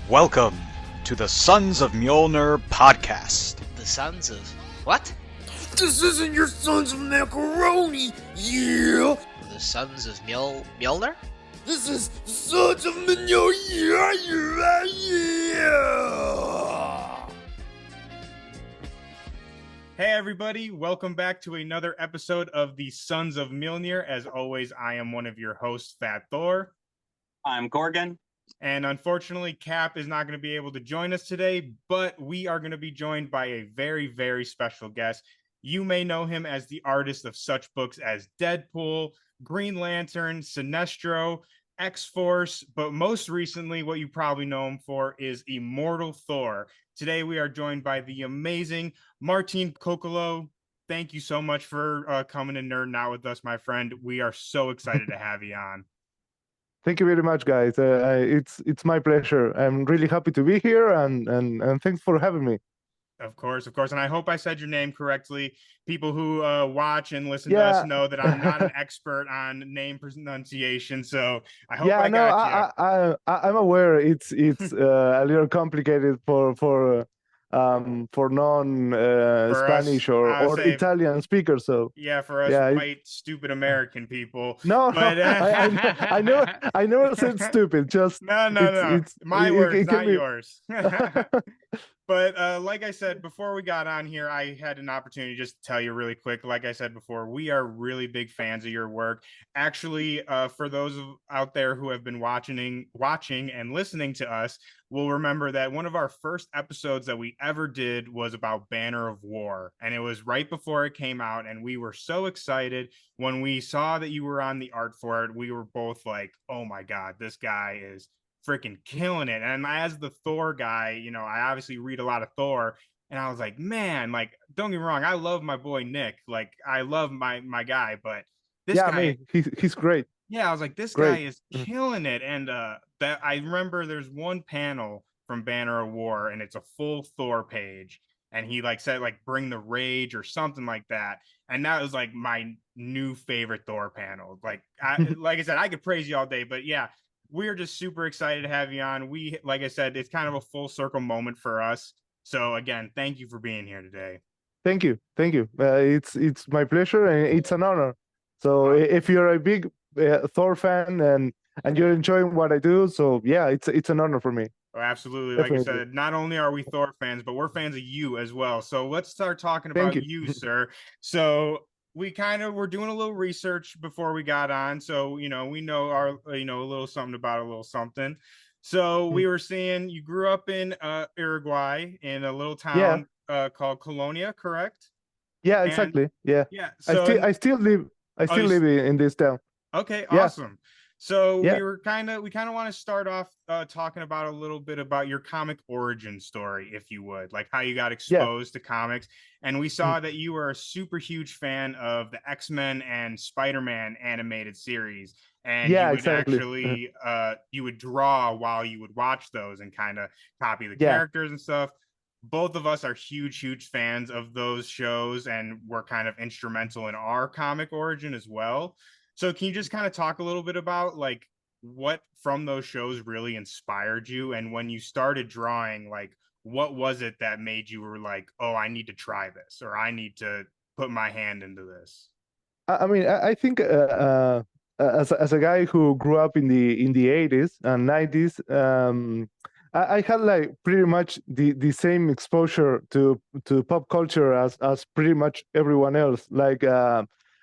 Welcome to the Sons of Mjolnir podcast. The Sons of... what? This isn't your Sons of Macaroni, yeah! The Sons of Mjolnir? This is Sons of Mjolnir, yeah! Hey everybody, welcome back to another episode of the Sons of Mjolnir. As always, I am one of your hosts, Fat Thor. I'm Gorgon. And unfortunately, Cap is not going to be able to join us today, but we are going to be joined by a very, very special guest. You may know him as the artist of such books as Deadpool, Green Lantern, Sinestro, X-Force, but most recently, what you probably know him for is Immortal Thor. Today, we are joined by the amazing Martín Cóccolo. Thank you so much for coming and nerding out with us, my friend. We are so excited to have you on. Thank you very much, guys. It's my pleasure. I'm really happy to be here, and thanks for having me. Of course. And I hope I said your name correctly. People who watch and listen to us know that I'm not an expert on name pronunciation, so I hope I got you. I'm aware it's a little complicated for non-Spanish or Italian speakers. So for us white stupid American people. No, but, I never said stupid. Just no. It's my words, not yours. But like I said, before we got on here, I had an opportunity just to tell you really quick. Like I said before, we are really big fans of your work. Actually, for those out there who have been watching and listening to us, will remember that one of our first episodes that we ever did was about Banner of War. And it was right before it came out. And we were so excited when we saw that you were on the art for it. We were both like, oh my God, this guy is freaking killing it. And as the Thor guy, you know, I obviously read a lot of Thor, and I was like, man, like, don't get me wrong, I love my boy Nick, like I love my guy, but this guy, he's great. Yeah, I was like, this guy is killing it. And that I remember there's one panel from Banner of War, and it's a full Thor page, and he like said like bring the rage or something like that, and that was like my new favorite Thor panel. Like I said, I could praise you all day, but yeah, we're just super excited to have you on. We, like I said, it's kind of a full circle moment for us. So again, thank you for being here today. Thank you. It's my pleasure, and it's an honor. So if you're a big Thor fan and you're enjoying what I do, so yeah, it's an honor for me. Oh, absolutely. Definitely. Like I said, not only are we Thor fans, but we're fans of you as well. So let's start talking about you, sir. So we kind of were doing a little research before we got on. So, you know, we know a little something about a little something. So we were seeing you grew up in Uruguay in a little town called Colonia, correct? Yeah, exactly. Yeah. So I still live in this town. Okay, awesome. So we kind of want to start off talking about a little bit about your comic origin story, if you would, like how you got exposed to comics. And we saw that you were a super huge fan of the X-Men and Spider-Man animated series. And you would actually you would draw while you would watch those and kind of copy the characters and stuff. Both of us are huge fans of those shows, and we're kind of instrumental in our comic origin as well. So can you just kind of talk a little bit about like what from those shows really inspired you, and when you started drawing, like what was it that made you were like, oh, I need to try this, or I need to put my hand into this? I mean, I think as a guy who grew up in the 80s and 90s, I had like pretty much the same exposure to pop culture as pretty much everyone else. Like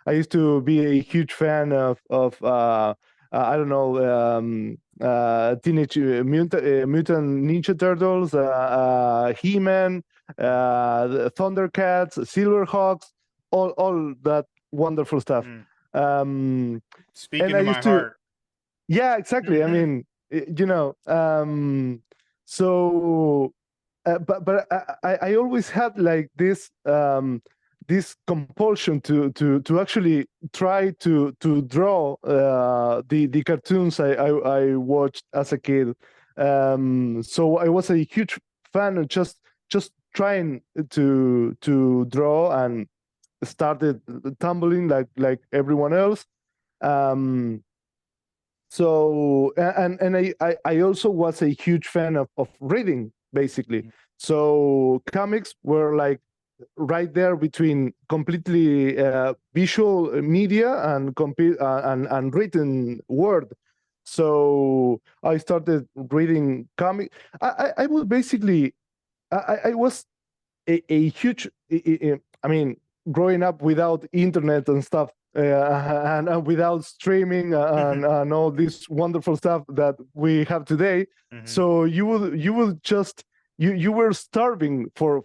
I used to be a huge fan of I don't know, Teenage Mutant Ninja Turtles, He-Man, the Thundercats, Silverhawks, all that wonderful stuff. Speaking to my heart. Yeah, exactly. I mean, you know, so, but I always had like this compulsion to actually try to draw the cartoons I watched as a kid. So I was a huge fan of just trying to draw, and started tumbling like everyone else. So I also was a huge fan of reading, basically. So comics were like right there between completely visual media and and written word. So I started reading comic. I would basically I was a huge. I mean, growing up without internet and stuff, and without streaming and all this wonderful stuff that we have today. So you would just you were starving for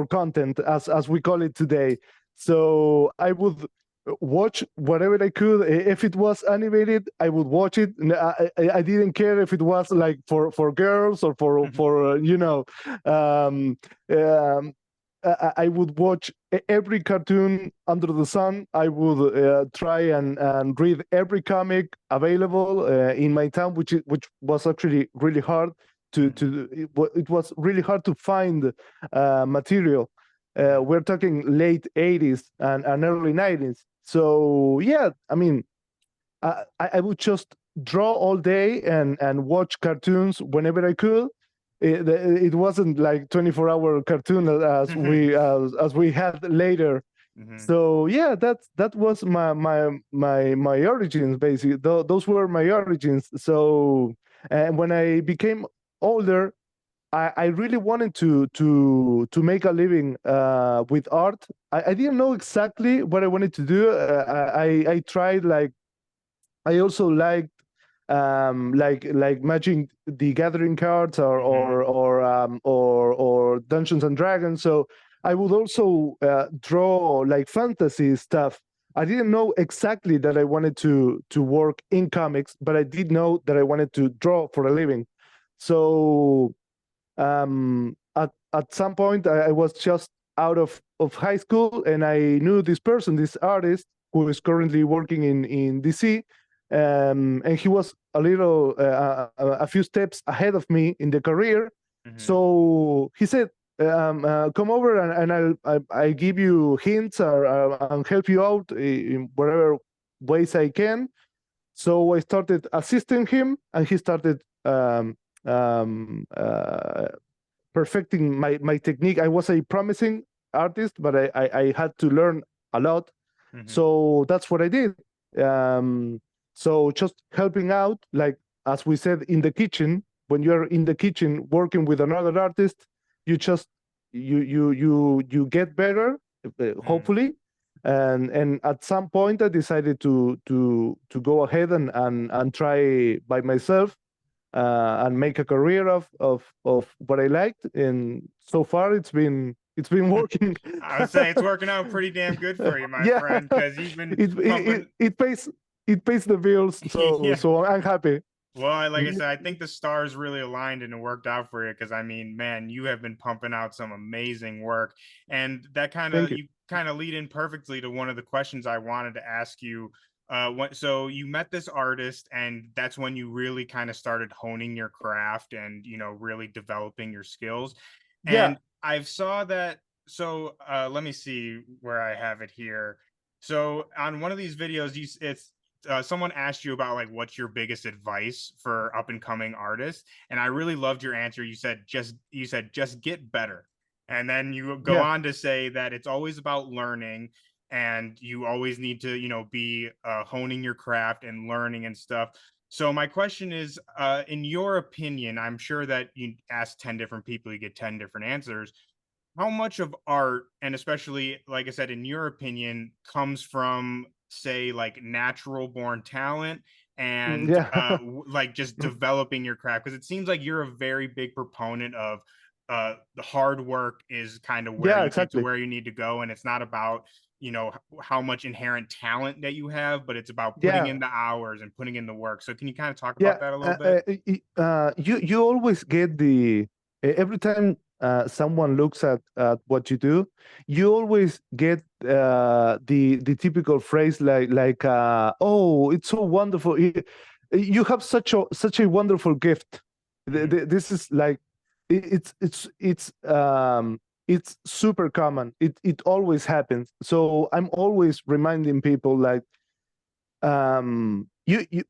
content as we call it today. So I would watch whatever I could. If it was animated, I would watch it. I didn't care if it was like for girls or for um, I would watch every cartoon under the sun. I would try and read every comic available in my town, which was actually really hard it was really hard to find material. We're talking late 80s and early 90s. So yeah, I mean, I would just draw all day and watch cartoons whenever I could. It wasn't like 24-hour cartoon as we had later. So yeah, that was my origins basically. Those were my origins. So and when I became older, I really wanted to make a living with art. I didn't know exactly what I wanted to do. I tried like I also liked like Magic the Gathering cards or Dungeons and Dragons. So I would also draw like fantasy stuff. I didn't know exactly that I wanted to work in comics, but I did know that I wanted to draw for a living. So at some point I was just out of high school, and I knew this person, this artist who is currently working in DC, and he was a few steps ahead of me in the career. So he said, come over and I give you hints and help you out in whatever ways I can. So I started assisting him, and he started perfecting my technique. I was a promising artist, but I had to learn a lot. So that's what I did. So just helping out, like as we said, in the kitchen. When you're in the kitchen working with another artist, you just you get better, hopefully. And at some point, I decided to go ahead and try by myself and make a career of what I liked. And so far, it's been working. I would say it's working out pretty damn good for you, my friend, because you've been it pays the bills. So so I'm happy. Well, like I said, I think the stars really aligned and it worked out for you, because I mean, man, you have been pumping out some amazing work, and that you kind of lead in perfectly to one of the questions I wanted to ask you. So you met this artist, and that's when you really kind of started honing your craft and really developing your skills. And I've saw that. So let me see where I have it here. So on one of these videos, someone asked you about like what's your biggest advice for up and coming artists, and I really loved your answer. You said just get better, and then you go on to say that it's always about learning, and you always need to be honing your craft and learning and stuff. So my question is, in your opinion, I'm sure that you ask 10 different people, you get 10 different answers. How much of art, and especially like I said, in your opinion, comes from, say, like natural born talent and like just developing your craft? Because it seems like you're a very big proponent of the hard work is kind of where you get to where you need to go, and it's not about how much inherent talent that you have, but it's about putting in the hours and putting in the work. So can you kind of talk about that a little bit? You always get every time someone looks at what you do, you always get the typical phrase like oh, it's so wonderful, you have such a wonderful gift. This is like it's super common. It always happens. So I'm always reminding people like you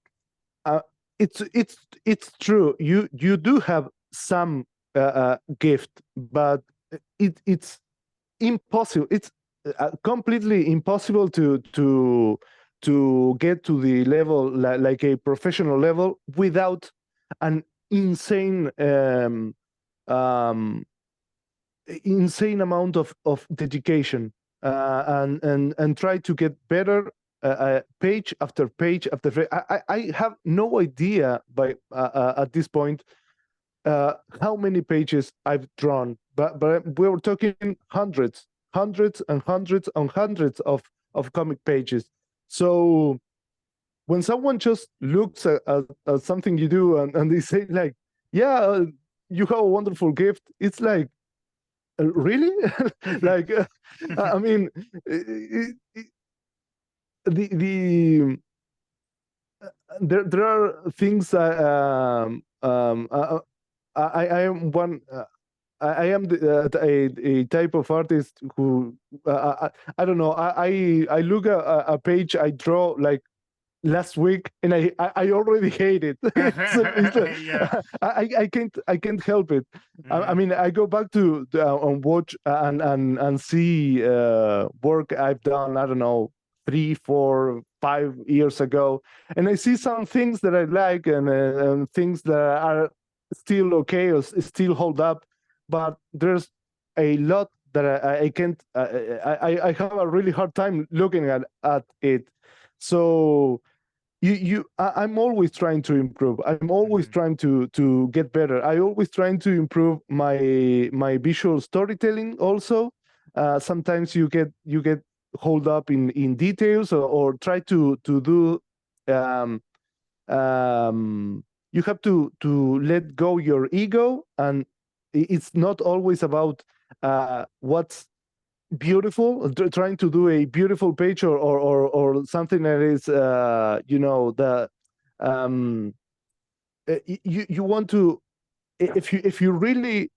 it's true. You do have some gift, but it's impossible. It's completely impossible to get to the level like a professional level without an um, insane amount of dedication, and try to get better, page after page after page. I have no idea by at this point how many pages I've drawn, but we were talking hundreds, and hundreds and hundreds of comic pages. So when someone just looks at something you do, and they say like, yeah, you have a wonderful gift, it's like, really? Like, I mean, the there are things. I am one. I am a type of artist who I don't know. I look at a page I draw like last week, and I already hate it. It's like, Yeah. I can't help it. I Mhm. mean, I go back to and watch and see work I've done. I don't know, 3, 4, 5 years ago, and I see some things that I like, and things that are still okay or still hold up, but there's a lot that I can't. I have a really hard time looking at it. So I'm always trying to improve. I'm always Mhm. trying to get better. I always trying to improve my visual storytelling also. Sometimes you get hold up in details, or try to do um you have to let go your ego, and it's not always about what's beautiful, trying to do a beautiful page, or something that is the um you want to, if you really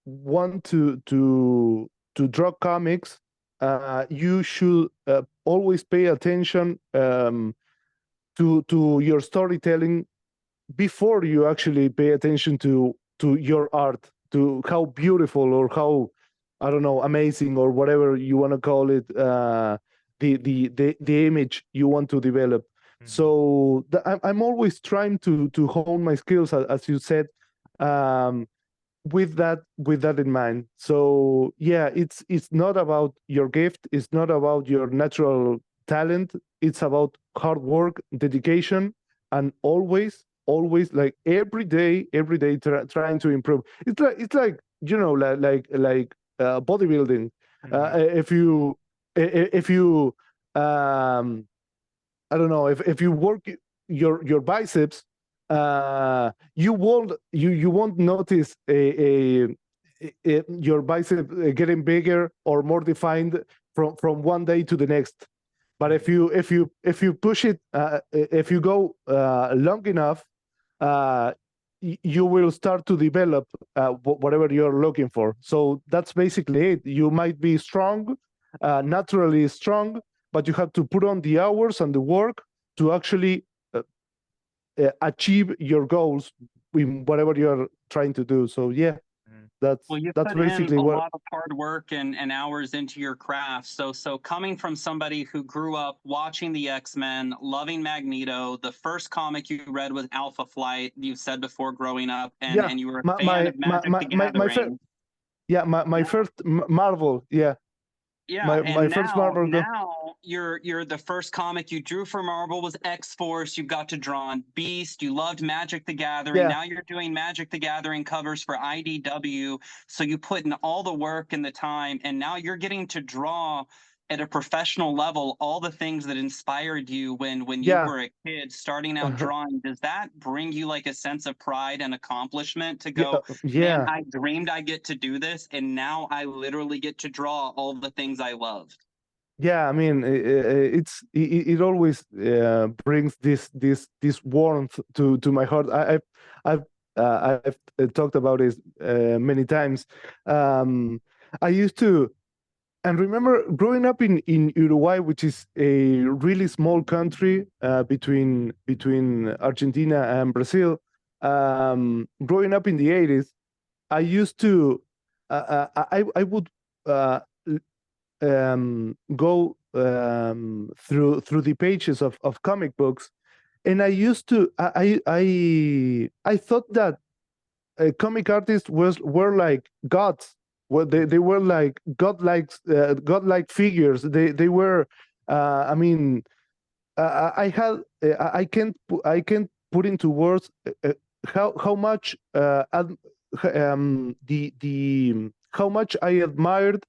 want to draw comics, you should always pay attention to your storytelling before you actually pay attention to your art, to how beautiful, or how, I don't know, amazing, or whatever you want to call it, the image you want to develop. Mhm. So I'm always trying to hone my skills, as you said, um, with that in mind. So yeah, it's not about your gift, it's not about your natural talent, it's about hard work, dedication, and always, like every day, trying to improve. It's like, bodybuilding. Mhm. If you um I don't know, if you work your biceps, you won't notice your bicep getting bigger or more defined from one day to the next. But Mhm. if you push it, if you go long enough, uh, you will start to develop whatever you're looking for. So that's basically it. You might be strong, naturally strong, but you have to put on the hours and the work to actually achieve your goals in whatever you're trying to do. So yeah, Mhm. Well, you that's put in basically a what. lot of hard work and hours into your craft. So coming from somebody who grew up watching the X-Men, loving Magneto, the first comic you read was Alpha Flight, you said before growing up, Yeah, and you were a my fan my of my Magic my the my first. Gathering. Yeah, my first Marvel. Yeah, Yeah, my and first now Marvel. now you're the first comic you drew for Marvel was X-Force. You got to draw on Beast. You loved Magic the Gathering. Yeah, Now you're doing Magic the Gathering covers for IDW. So you put in all the work and the time, and now you're getting to draw at a professional level all the things that inspired you when you yeah, were a kid starting out drawing. Does that bring you like a sense of pride and accomplishment to yeah, go, man, yeah. I dreamed I get to do this, and now I literally get to draw all the things I love. Yeah, I mean, it always brings this warmth to my heart. I've talked about it many times. Um, I used to. and remember growing up in Uruguay, which is a really small country between Argentina and Brazil. Growing up in the 80s, I used to I would go through the pages of comic books, and I used to I thought that comic artists were like gods. Well, they were like godlike figures. They were. I mean, I had I can't put into words how much the how much I admired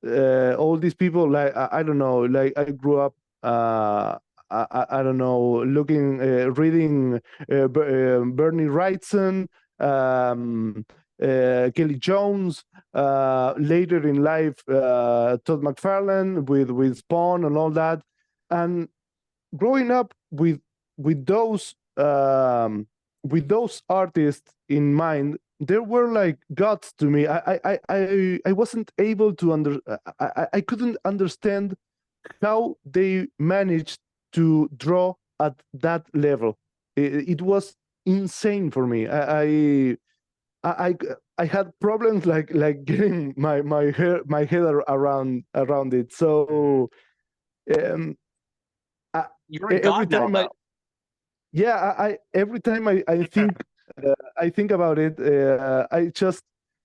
all these people. Like I don't know, like I grew up. I don't know, looking, reading Bernie Wrightson, Kelly Jones, later in life, Todd McFarlane with Spawn and all that, and growing up with those artists in mind, they were like gods to me. I wasn't able to I couldn't understand how they managed to draw at that level. It was insane for me. I had problems like getting my head around it. So um, You're a every god now, time though. yeah, every time I think about it, I just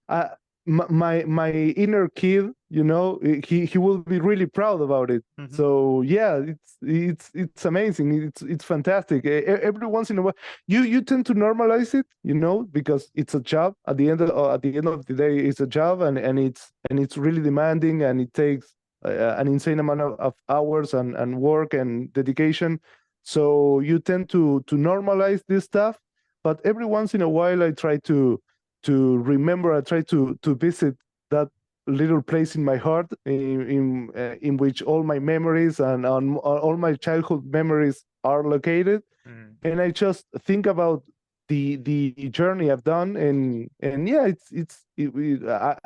uh, my inner kid, you know, he will be really proud about it. Mhm. So yeah, it's amazing. It's fantastic. Every once in a while, you tend to normalize it, you know, because it's a job. At the end of the day, it's a job, and it's really demanding, and it takes an insane amount of hours and work and dedication. So you tend to normalize this stuff, but every once in a while I try to remember. I try to visit that little place in my heart in which all my memories and all my childhood memories are located, Mhm. and I just think about the journey I've done, and yeah,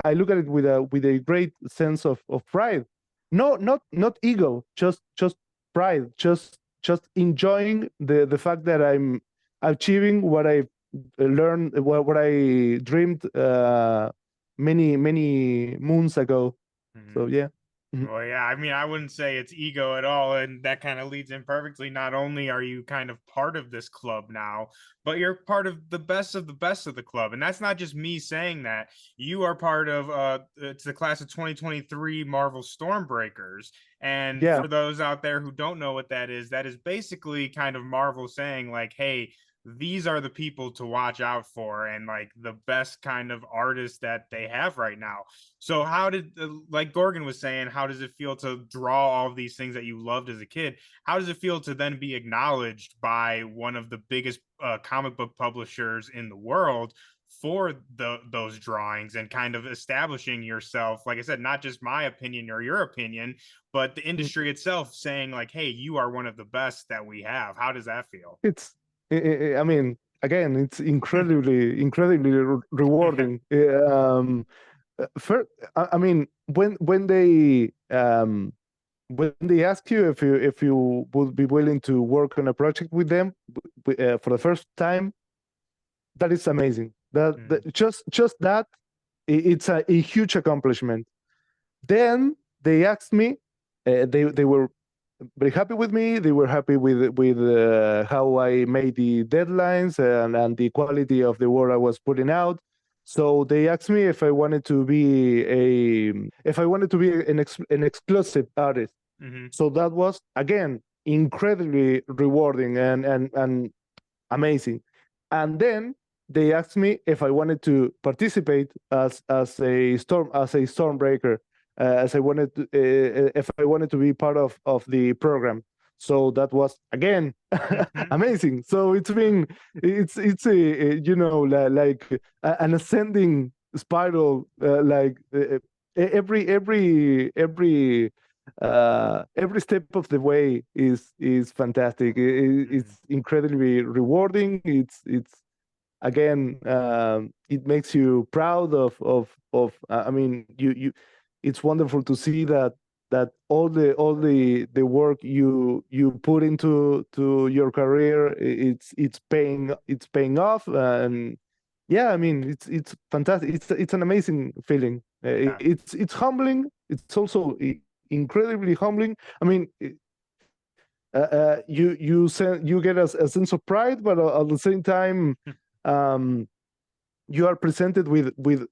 I look at it with a great sense of pride. No, not ego, just pride, just enjoying the fact that I'm achieving what I learned, what I dreamed many moons ago. So Mhm. yeah. Mhm. Well, yeah, I mean, I wouldn't say it's ego at all. And that kind of leads in perfectly. Not only are you kind of part of this club now, but you're part of the best of the club. And that's not just me saying that. You are part of it's the class of 2023 Marvel Stormbreakers. And Yeah. for those out there who don't know what that is basically kind of Marvel saying, like, hey, these are the people to watch out for, and like the best kind of artists that they have right now. So how did, like Gorgon was saying, how does it feel to draw all of these things that you loved as a kid? How does it feel to then be acknowledged by one of the biggest comic book publishers in the world for those drawings, and kind of establishing yourself, like I said, not just my opinion or your opinion, but the Mm. industry itself saying like, hey, you are one of the best that we have. How does that feel? It's I mean, again, it's incredibly rewarding. First, I mean, when they ask you if you would be willing to work on a project with them for the first time, that is amazing. Mhm. Just that, it's a huge accomplishment. Then they asked me, they were very happy with me. They were happy with how I made the deadlines and the quality of the work I was putting out. So they asked me if I wanted to be an exclusive artist. Mhm. So that was again incredibly rewarding and amazing. And then they asked me if I wanted to participate as a stormbreaker, as I wanted to, if I wanted to be part of the program. So that was again Mhm. amazing. So it's a you know like an ascending spiral, like every step of the way is fantastic. Mhm. It's incredibly rewarding. It's again, it makes you proud of I mean, you it's wonderful to see that all the work you put into your career, it's paying off. And yeah, I mean, it's fantastic. It's an amazing feeling. It's humbling. It's also incredibly humbling. I mean, you get a sense of pride, but at the same time, you are presented with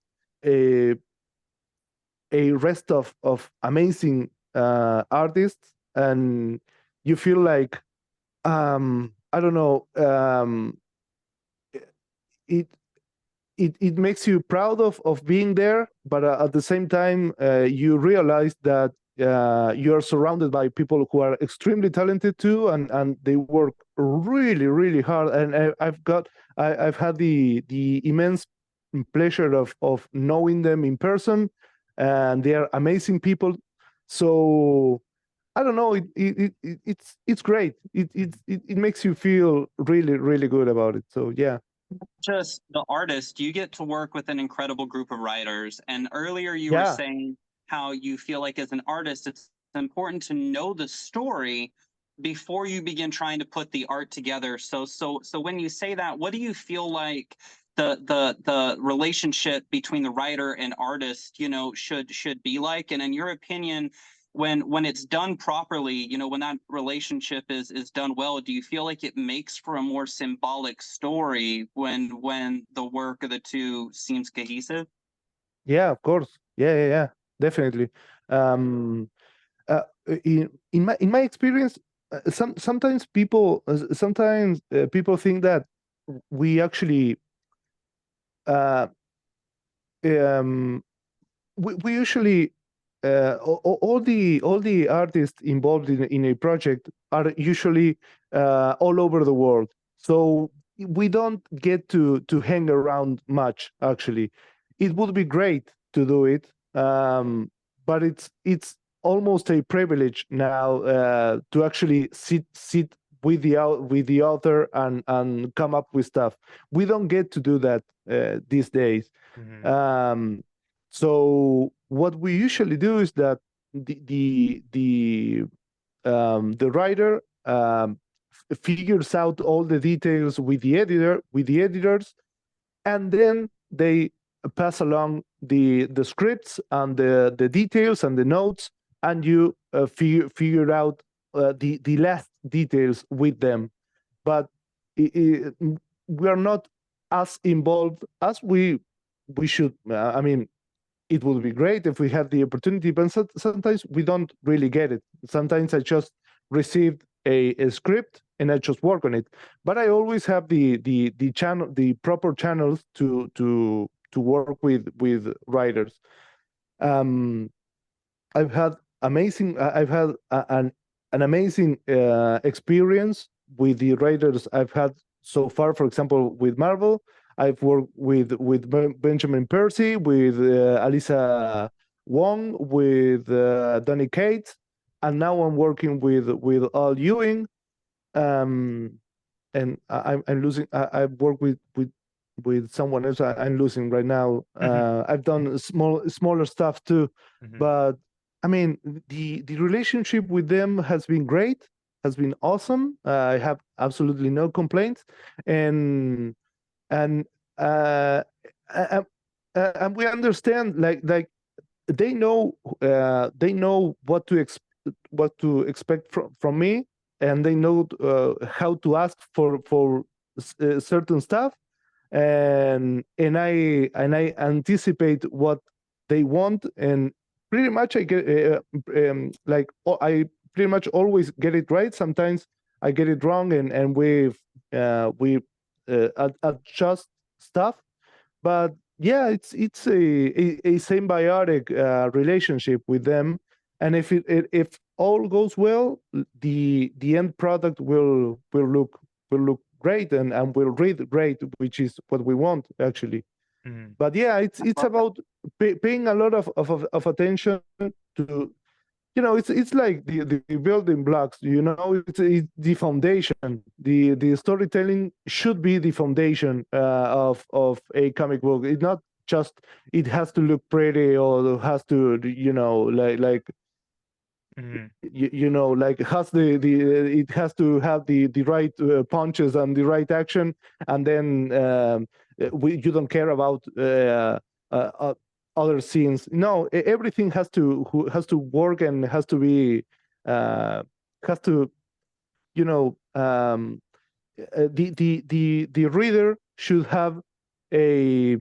a rest of amazing artists, and you feel like, I don't know, it makes you proud of being there, but at the same time, you realize that you are surrounded by people who are extremely talented too, and they work really, really hard. And I've had the immense pleasure of knowing them in person, and they are amazing people. So I don't know, it's great. It makes you feel really, really good about it. So yeah. Just the artist, you get to work with an incredible group of writers. And earlier you were saying how you feel like as an artist, it's important to know the story before you begin trying to put the art together. So when you say that, what do you feel like the relationship between the writer and artist, should be like? And in your opinion, when it's done properly, when that relationship is done well, do you feel like it makes for a more symbolic story when the work of the two seems cohesive? Yeah, of course. Yeah, definitely. In my experience, sometimes people think that we actually we usually all the artists involved in a project are usually all over the world, so we don't get to hang around much. Actually, it would be great to do it, but it's almost a privilege now to actually sit with the author and come up with stuff. We don't get to do that these days. Mm-hmm. So what we usually do is that the writer figures out all the details with the editors, and then they pass along the scripts and the details and the notes, and you figure out the last details with them. But we are not as involved as we should. I mean, it would be great if we had the opportunity, but sometimes we don't really get it. Sometimes I just received a script and I just work on it. But I always have the proper channels to work with writers. I've had an amazing experience with the writers I've had so far. For example, with Marvel, I've worked with Benjamin Percy, with Alyssa Wong, with Donny Cates, and now I'm working with Al Ewing. And I'm losing. I've worked with someone else. I'm losing right now. I've done smaller stuff too, but I mean, the relationship with them has been great, has been awesome. I have absolutely no complaints, and we understand, like they know what to expect from me, and they know how to ask for certain stuff, and I anticipate what they want, and pretty much I get I pretty much always get it right. Sometimes I get it wrong, and we adjust stuff. But yeah, it's a symbiotic relationship with them, and if all goes well, the end product will look great and will read great, which is what we want actually. But yeah, it's about paying a lot of attention to, it's like the building blocks, it's the foundation. The storytelling should be the foundation of a comic book. It's not just it has to look pretty, or has to, like like has the it has to have the right punches and the right action, and then you don't care about other scenes. No, everything has to work, and has to be has to, the reader should have a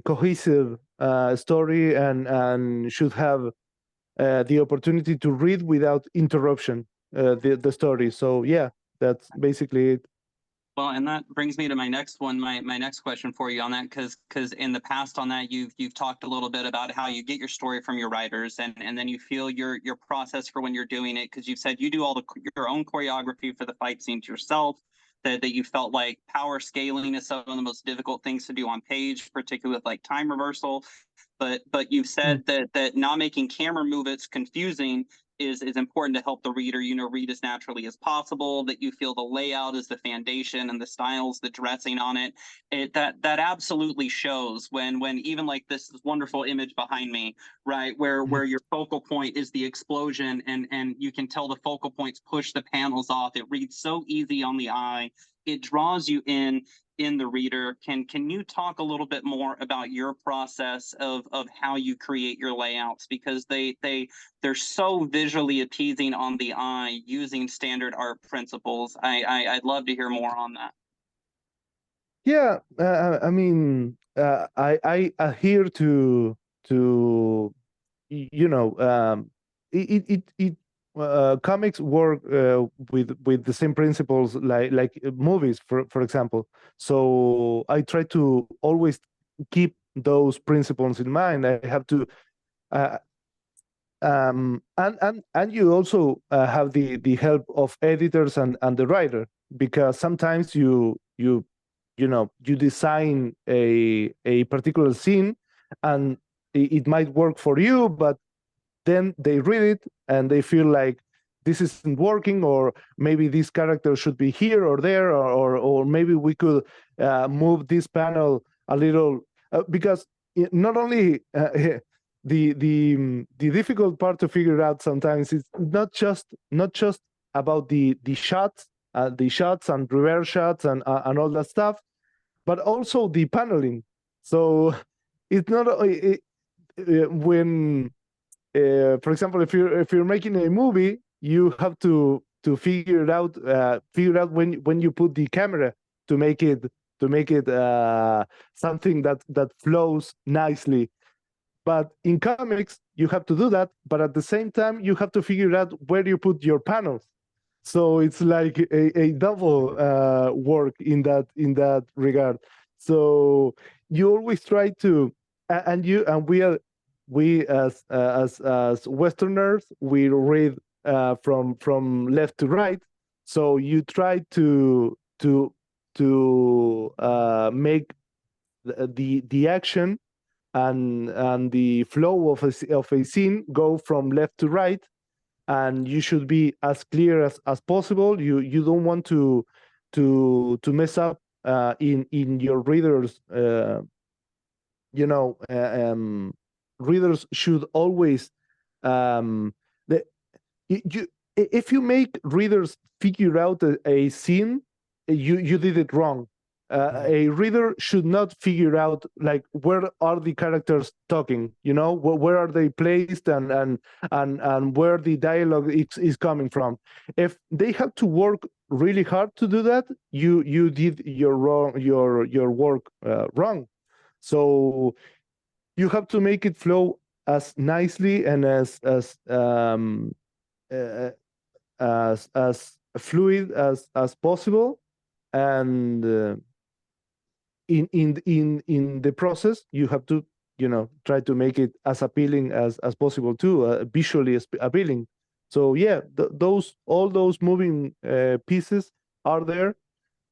cohesive story, and should have the opportunity to read without interruption the story. So yeah, that's basically it. Well, and that brings me to my next one, my next question for you on that, because in the past on that you've talked a little bit about how you get your story from your writers, and then you feel your process for when you're doing it, because you've said you do all your own choreography for the fight scenes yourself. That you felt like power scaling is some of the most difficult things to do on page, particularly with like time reversal. But you've said that not making camera movements confusing is important to help the reader, read as naturally as possible, that you feel the layout is the foundation and the styles, the dressing on it. That absolutely shows when even like this wonderful image behind me, right, where your focal point is the explosion, and you can tell the focal points push the panels off. It reads so easy on the eye. It draws you in the reader. Can you talk a little bit more about your process of how you create your layouts, because they're so visually appeasing on the eye using standard art principles? I'd love to hear more on that. Yeah, I mean, I adhere to it comics work with the same principles like movies, for example. So I try to always keep those principles in mind. I have to and you also have the help of editors and the writer, because sometimes you design a particular scene, and it might work for you, but then they read it and they feel like this isn't working, or maybe this character should be here or there, or maybe we could move this panel a little, because not only the difficult part to figure out sometimes is not just about the shots and reverse shots and all that stuff, but also the paneling. So it's not when for example, if you're making a movie, you have to figure out when you put the camera to make it something that flows nicely. But in comics, you have to do that, but at the same time, you have to figure out where you put your panels. So it's like a double work in that regard. So you always try to, and we as Westerners, we read from left to right. So you try to make the action and the flow of a scene go from left to right, and you should be as clear as possible. You don't want to mess up in your readers. Readers should always if you make readers figure out a scene, you did it wrong. A reader should not figure out like where are the characters talking, where are they placed, and where the dialogue is coming from. If they have to work really hard to do that, you did your work wrong. So you have to make it flow as nicely and as fluid as possible, and in the process you have to try to make it as appealing as possible too, visually appealing. So yeah, all those moving pieces are there,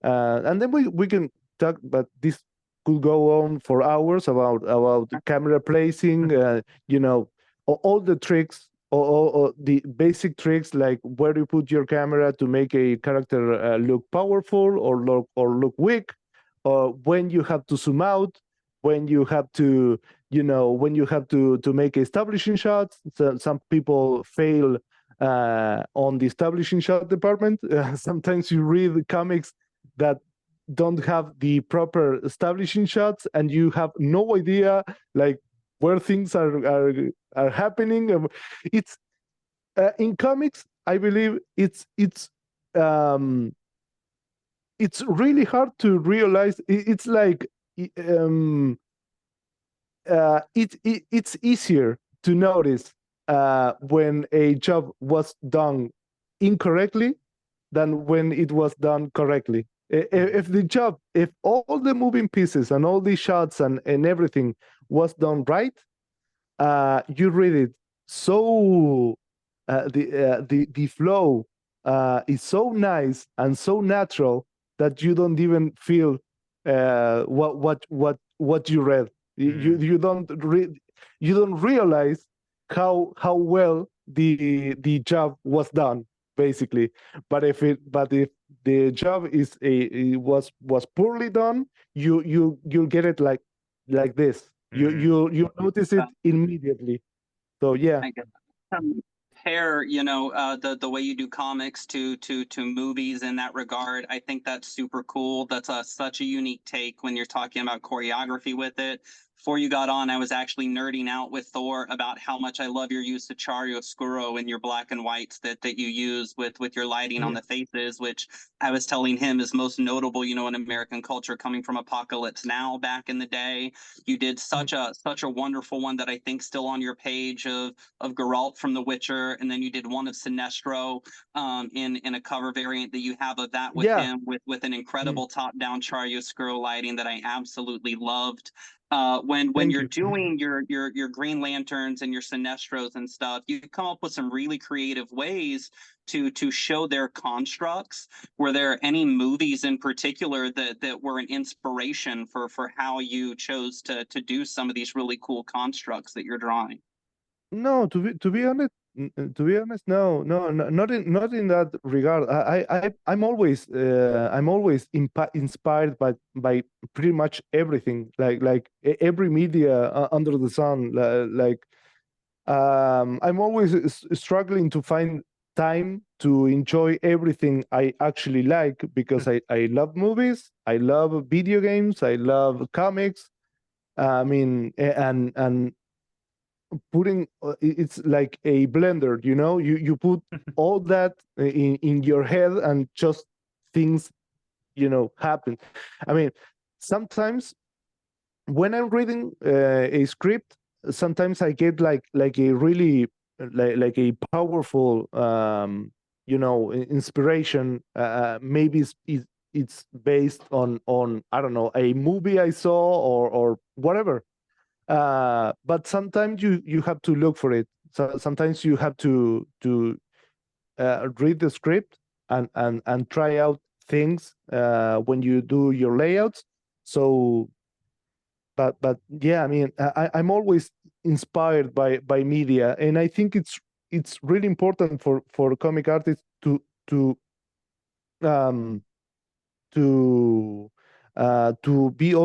and then we can talk, but this could go on for hours about camera placing, all the tricks, or the basic tricks, like where you put your camera to make a character look powerful or look weak, or when you have to zoom out, when you have to, when you have to make establishing shots. So some people fail on the establishing shot department. Sometimes you read comics that don't have the proper establishing shots, and you have no idea like where things are happening. It's in comics, I believe um, it's really hard to realize. It's like it's easier to notice when a job was done incorrectly than when it was done correctly. If all the moving pieces and all the shots and everything was done right, you read it so the flow is so nice and so natural that you don't even feel what you read. You don't realize how well the job was done, basically. But if the job was poorly done, you'll get it like this. You notice it immediately. So yeah. I guess. Compare, the way you do comics to movies in that regard. I think that's super cool. That's such a unique take when you're talking about choreography with it. Before you got on, I was actually nerding out with Thor about how much I love your use of chiaroscuro in your black and whites that you use with your lighting on the faces, which I was telling him is most notable, in American culture coming from Apocalypse Now back in the day. You did such a wonderful one that I think still on your page of Geralt from The Witcher, and then you did one of Sinestro in a cover variant that you have of that with him with an incredible top-down chiaroscuro lighting that I absolutely loved. When you're doing your Green Lanterns and your Sinestros and stuff, you come up with some really creative ways to show their constructs. Were there any movies in particular that were an inspiration for how you chose to do some of these really cool constructs that you're drawing? No, to be honest, no, not in that regard. I'm always inspired by pretty much everything, like every media under the sun. I'm always struggling to find time to enjoy everything I actually like, because I love movies, I love video games, I love comics. I mean, and putting it's like a blender, you put all that in your head, and just things happen. I mean, sometimes when I'm reading a script, sometimes I get like a really like a powerful inspiration. Maybe it's based on I don't know, a movie I saw or whatever. But sometimes you have to look for it. So sometimes you have to read the script and try out things when you do your layouts. So, but yeah, I mean, I'm always inspired by media, and I think it's really important for comic artists to be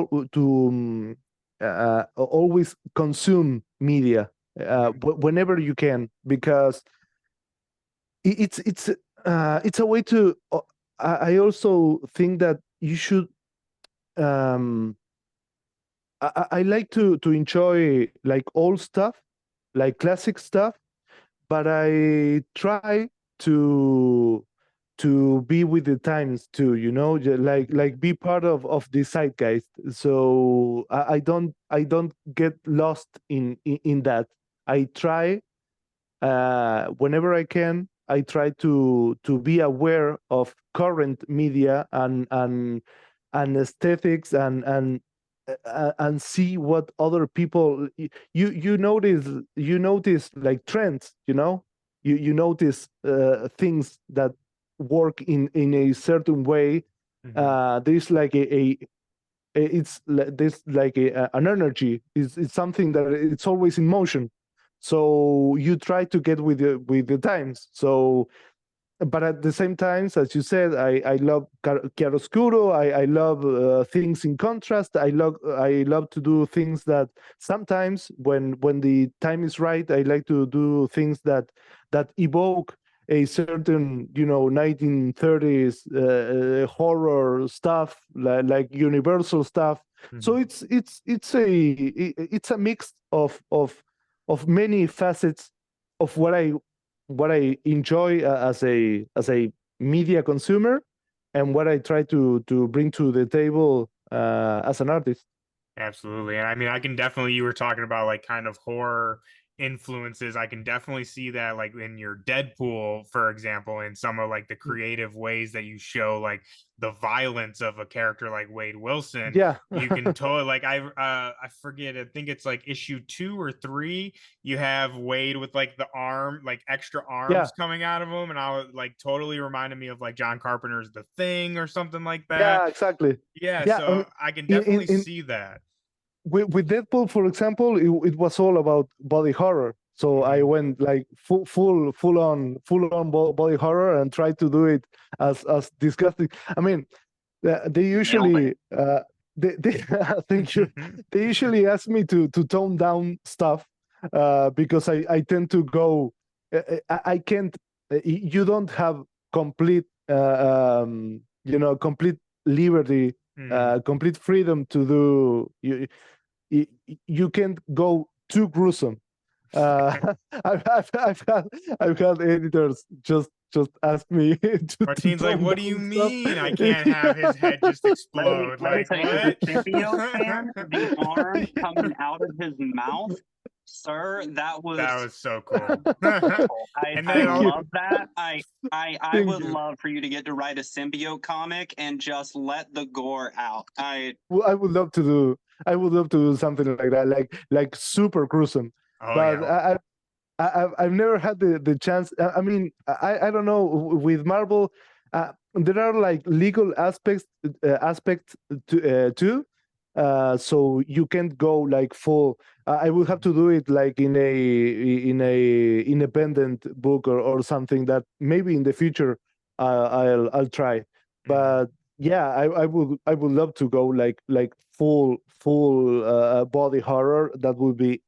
always consume media whenever you can, because it's a way to. I also think that you should. I like to enjoy like old stuff, like classic stuff, but I try to be with the times too, like be part of the zeitgeist. So I don't get lost in that. I try whenever I can. I try to be aware of current media and aesthetics and see what other people you notice like trends, you notice things that work in a certain way. There's like there's like an energy. It's something that it's always in motion, so you try to get with the times. So but at the same time, as you said, I love chiaroscuro. I love things in contrast. I love to do things that sometimes when the time is right, I like to do things that evoke a certain 1930s horror stuff, like Universal stuff. So it's a mix of many facets of what I enjoy as a media consumer, and what I try to bring to the table as an artist. Absolutely. And I mean, I can definitely, you were talking about like kind of horror influences. I can definitely see that like in your Deadpool, for example, in some of like the creative ways that you show like the violence of a character like Wade Wilson. Yeah. You can totally like I forget, I think it's like issue 2 or 3. You have Wade with like the arm, like extra arms coming out of him, and I was like totally reminded me of like John Carpenter's The Thing or something like that. Yeah, exactly. Yeah, so I can definitely see that. With Deadpool, for example, it was all about body horror. So I went like full on body horror, and tried to do it as disgusting. I mean, they usually thank you. They usually ask me to tone down stuff because I tend to go. I can't. You don't have complete complete liberty, complete freedom to do. You can't go too gruesome. I've had editors just ask me to Martin's like, what do you mean stuff. I can't have his head just explode? Like, what? Symbiote fan, the arm coming out of his mouth, sir, that was so cool. I love that. I would you. love for you to get to write a symbiote comic and just let the gore out. I would love to do something like that, like super gruesome. But I've never had the chance. I mean, I don't know. With Marvel, there are like legal aspects to too. So you can't go like full. I would have to do it like in a independent book or something that maybe in the future I'll try. But yeah, I would love to go like full body horror. That would be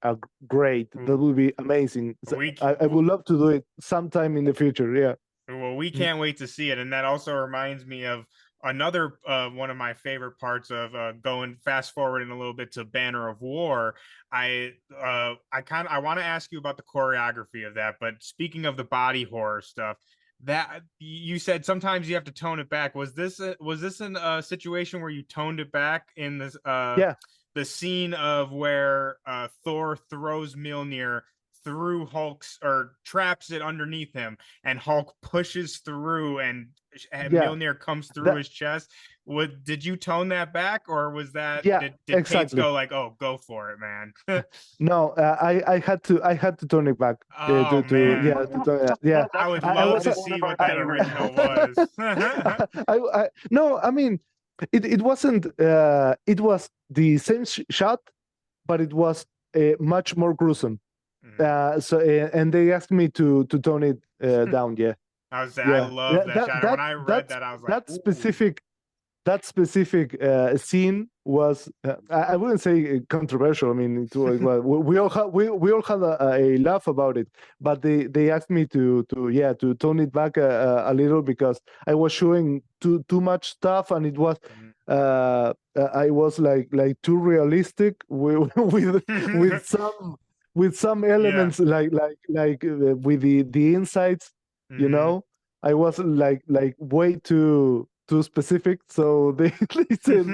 great. That would be amazing. I would love to do it sometime in the future. Yeah. Well, we can't wait to see it, and that also reminds me of another one of my favorite parts of going fast forwarding a little bit to Banner of War. I want to ask you about the choreography of that, but speaking of the body horror stuff, that you said sometimes you have to tone it back. Was this in a situation where you toned it back in this the scene of where Thor throws Mjolnir through Hulk's, or traps it underneath him, and Hulk pushes through, and Mjolnir comes through his chest? Did you tone that back, or was that did Pates go like, oh, go for it, man? No, I had to tone it back. Oh, man. Yeah. I would love to see what that original was. No, I mean, it wasn't. It was the same shot, but it was much more gruesome. And they asked me to tone it down. Yeah. I love that shot. When I read that, I was like, that specific scene was I wouldn't say controversial. I mean, we all had a laugh about it, but they asked me to tone it back a little, because I was showing too much stuff, and it was I was like too realistic with some elements, like with the insights. I wasn't like way too specific, so they said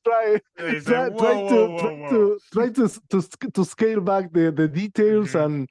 try to scale back the details and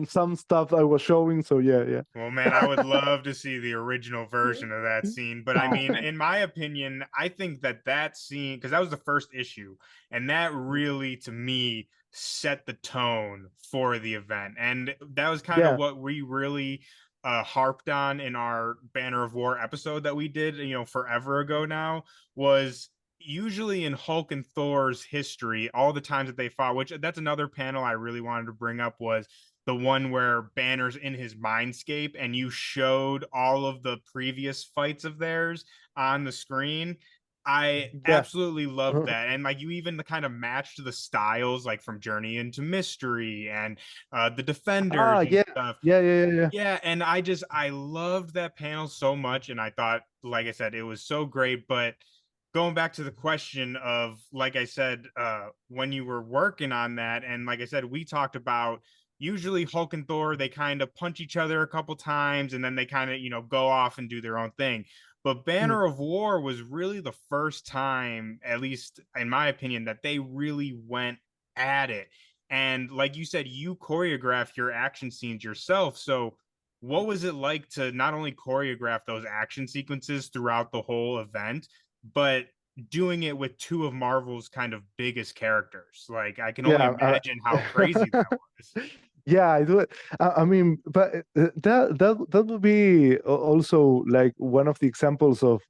some stuff I was showing. So yeah. Well, man, I would love to see the original version of that scene. But I mean, in my opinion, I think that scene, because that was the first issue, and that really, to me, set the tone for the event. And that was kind of what we really harped on in our Banner of War episode that we did, forever ago now, was usually in Hulk and Thor's history, all the times that they fought, which that's another panel I really wanted to bring up, was the one where Banner's in his mindscape and you showed all of the previous fights of theirs on the screen. I Yeah. absolutely love that. And like you even kind of matched the styles like from Journey into Mystery and the Defenders and Yeah. stuff. Yeah. Yeah, and I loved that panel so much, and I thought, like I said, it was so great. But going back to the question of, like I said, when you were working on that, and like I said, we talked about usually Hulk and Thor, they kind of punch each other a couple times, and then they kind of go off and do their own thing. But Banner of War was really the first time, at least in my opinion, that they really went at it. And like you said, you choreograph your action scenes yourself. So what was it like to not only choreograph those action sequences throughout the whole event, but doing it with two of Marvel's kind of biggest characters? Like, I can only Yeah. imagine how crazy that was. Yeah, I do it. I mean, but that would be also like one of the examples of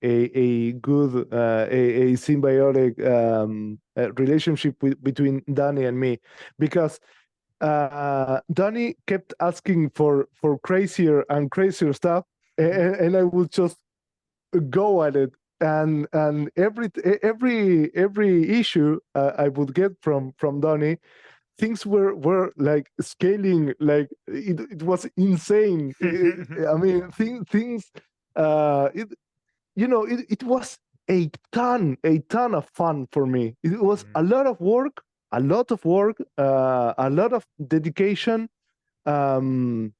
a good a symbiotic relationship between Danny and me, because Danny kept asking for crazier and crazier stuff, and I would just go at it. And every issue I would get from Donnie, things were like scaling, like it was insane. I mean, things it it was a ton of fun for me. It was a lot of work, a lot of work, a lot of dedication, um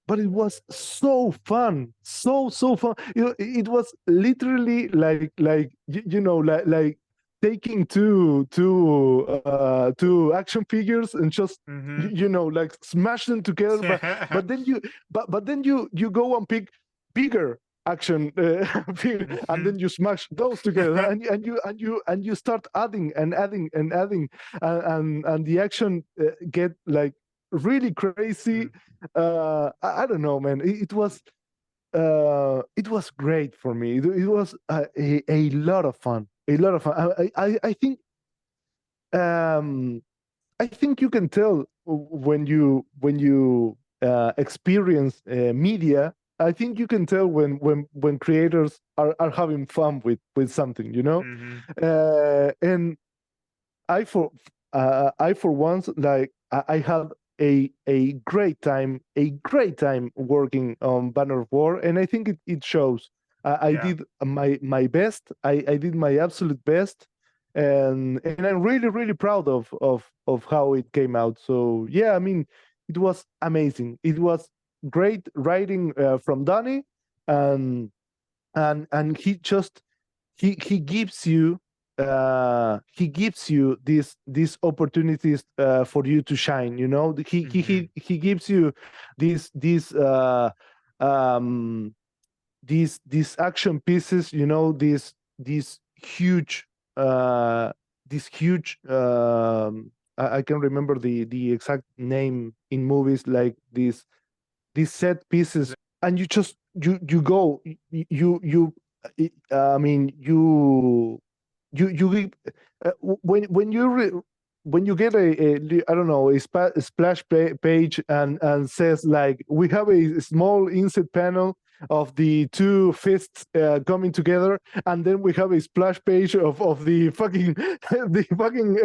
but it was so fun, so fun. It was literally like like taking two action figures and just like smash them together. But then you go and pick bigger action and then you smash those together, and you start adding and adding and adding, and the action get like really crazy. I don't know, man. It was great for me. It was a lot of fun. A lot of fun. Um, I think you can tell when you experience media. I think you can tell when creators are having fun with something, and I for once, like I had a great time working on Banner of War, and I think it shows. I did my best. I did my absolute best, and I'm really proud of how it came out. So yeah, I mean, it was amazing. It was great writing from Donnie, and and he gives you these opportunities for you to shine. He gives you these um these action pieces, these huge these huge I can remember the exact name in movies, like these set pieces, and you go, I mean, you when you get I don't know, a splash page and says like, we have a small inset panel of the two fists coming together, and then we have a splash page of the fucking the fucking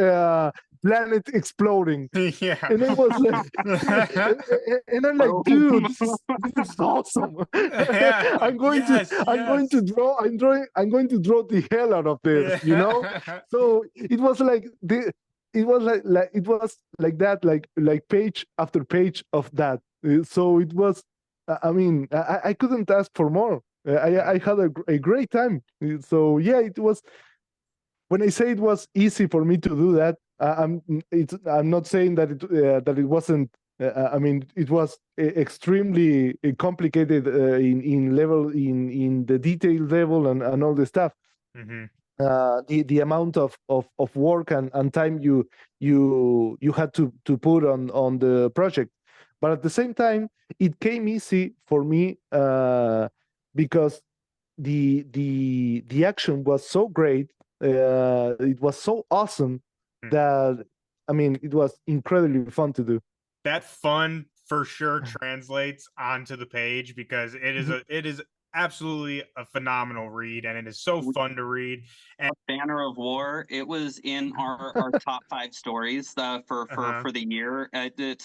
planet exploding. Yeah. And I was like, and I'm like, dude, this is awesome. I'm going to draw. I'm going to draw the hell out of this. So it was like it was like it was like that, like page after page of that. So it was. I mean, I couldn't ask for more. I had a great time. So yeah, it was. When I say it was easy for me to do that, I'm not saying that it wasn't. I mean, it was extremely complicated in level, in the detail level, and all the stuff. The amount of work and time you had to put on the project, but at the same time, it came easy for me because the action was so great. It was so awesome that, I mean, it was incredibly fun to do. that fun for sure translates onto the page, because it is absolutely a phenomenal read, and it is so fun to read. And Banner of War, it was in our top 5 stories for the year.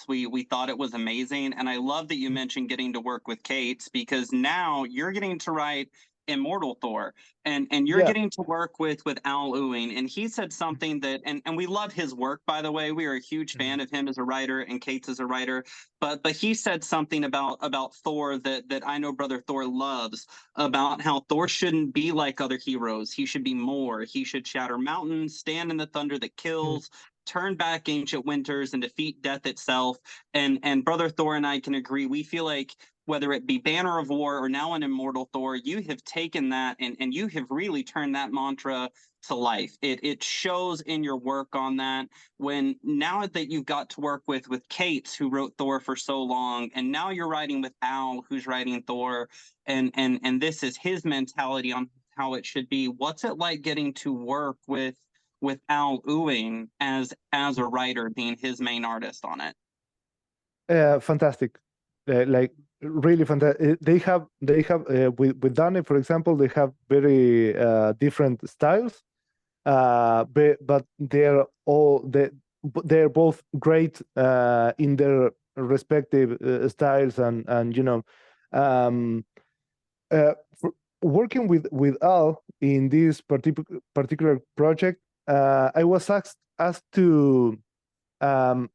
We thought it was amazing, and I love that you mentioned getting to work with Kate, because now you're getting to write Immortal Thor, and you're getting to work with Al Ewing, and he said something that, and we love his work, by the way. We are a huge fan of him as a writer and Kate's as a writer, but he said something about Thor that I know Brother Thor loves, about how Thor shouldn't be like other heroes. He should be more. He should shatter mountains, stand in the thunder that kills, turn back ancient winters, and defeat death itself. And Brother Thor and I can agree. We feel like, whether it be Banner of War or now an Immortal Thor, you have taken that and you have really turned that mantra to life. It shows in your work on that. When now that you've got to work with Kate, who wrote Thor for so long, and now you're writing with Al, who's writing Thor, and this is his mentality on how it should be. What's it like getting to work with Al Ewing as a writer, being his main artist on it? Fantastic. Like really fantastic. They have with Danny, for example, they have very different styles, but they're both great in their respective styles, and working with Al in this particular project, I was asked to not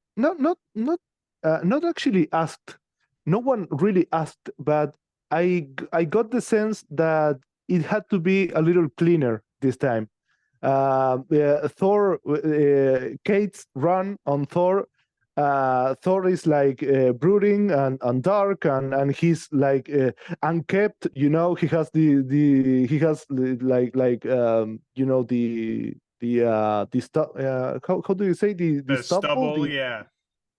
actually asked. No one really asked, but I got the sense that it had to be a little cleaner this time. Thor, Kate's run on Thor, Thor is like brooding and dark, and he's like unkept. He has he has the stuff. How do you say the stubble?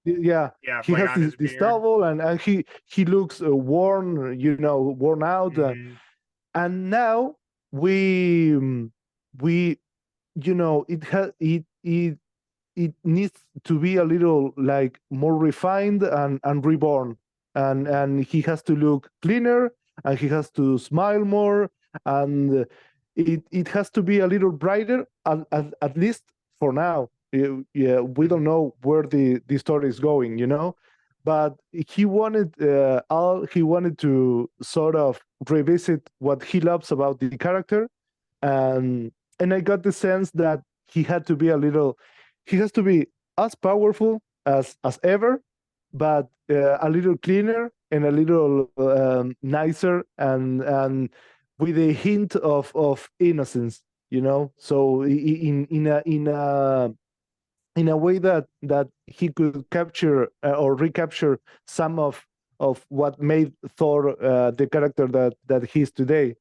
Yeah, he like has this stubble, and he looks worn, worn out. And now we it needs to be a little like more refined and reborn, and he has to look cleaner, and he has to smile more, and it has to be a little brighter, at least for now. Yeah, we don't know where the story is going, but he wanted to sort of revisit what he loves about the character, and I got the sense that he has to be as powerful as ever, but a little cleaner and a little nicer, and with a hint of innocence, so in a way that he could capture or recapture some of what made Thor the character that he's today,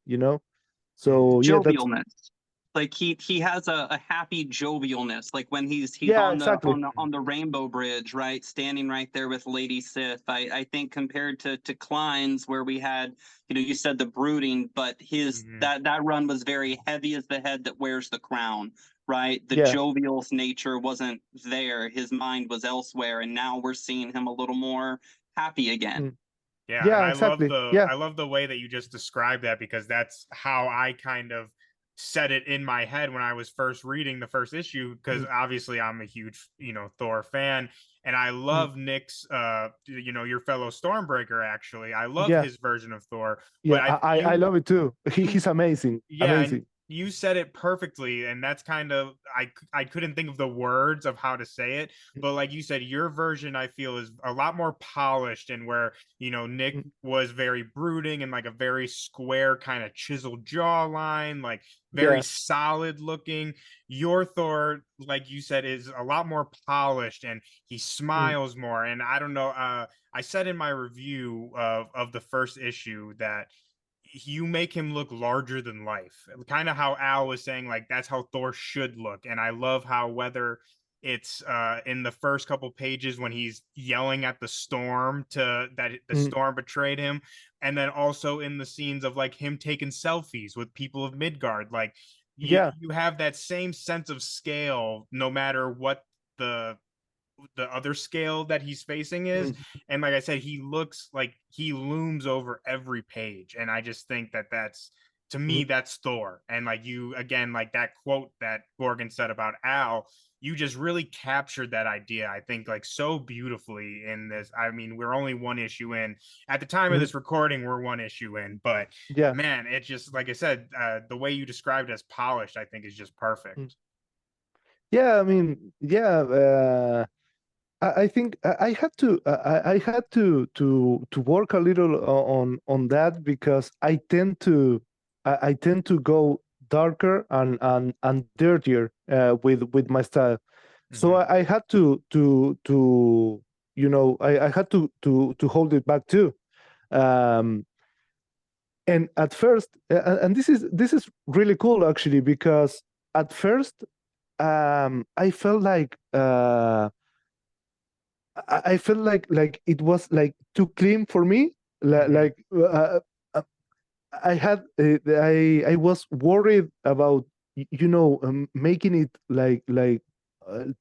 So jovialness. Like he has a happy jovialness, like when he's on the Rainbow Bridge, right, standing right there with Lady Sif. I think compared to Klein's, where we had, you said the brooding, but his that run was very heavy as the head that wears the crown, right? The jovial nature wasn't there. His mind was elsewhere, and now we're seeing him a little more happy again. Yeah, exactly. I love the way that you just described that, because that's how I kind of said it in my head when I was first reading the first issue, because obviously I'm a huge Thor fan, and I love Nick's your fellow Stormbreaker. Actually, I love his version of Thor. But I love it too. He's amazing. Amazing. You said it perfectly, and that's kind of I couldn't think of the words of how to say it, but like you said, your version I feel is a lot more polished, and where Nick was very brooding and like a very square kind of chiseled jawline, like very solid looking. Your Thor, like you said, is a lot more polished, and he smiles more. And I don't know, I said in my review of the first issue that you make him look larger than life, kind of how Al was saying, like that's how Thor should look. And I love how, whether it's in the first couple pages when he's yelling at the storm that the storm betrayed him, and then also in the scenes of like him taking selfies with people of Midgard, like you have that same sense of scale, no matter what the the other scale that he's facing is. And like I said, he looks like he looms over every page, and I just think that that's, to me, that's Thor. And like you, again, like that quote that Gorgon said about Al, you just really captured that idea, I think, like so beautifully in this. I mean, we're only one issue in. At the time of this recording, we're one issue in, but Yeah. man, it just, like I said, the way you described it as polished, I think is just perfect. Yeah, I mean, yeah, I think I had to I had to work a little on that, because I tend to go darker and dirtier with my style. So I had to you know, I had to hold it back too. Um, and at first, and this is really cool actually, because at first I felt like I felt like it was like too clean for me. Like uh, I had I was worried about you know, making it like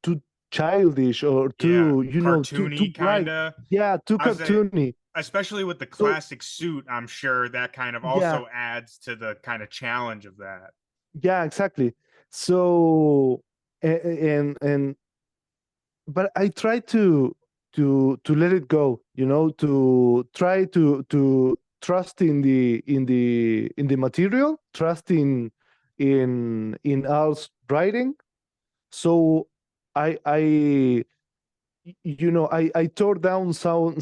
too childish, or too, you know, too Cartoony bright. kind of. Yeah, too I was say, cartoony. especially with the So classic suit, I'm sure that kind of yeah, also adds to the kind of challenge of that. yeah, exactly. So and but I try to let it go, you know, to try to trust in the material, trust in Al's writing. So I you know, I tore down some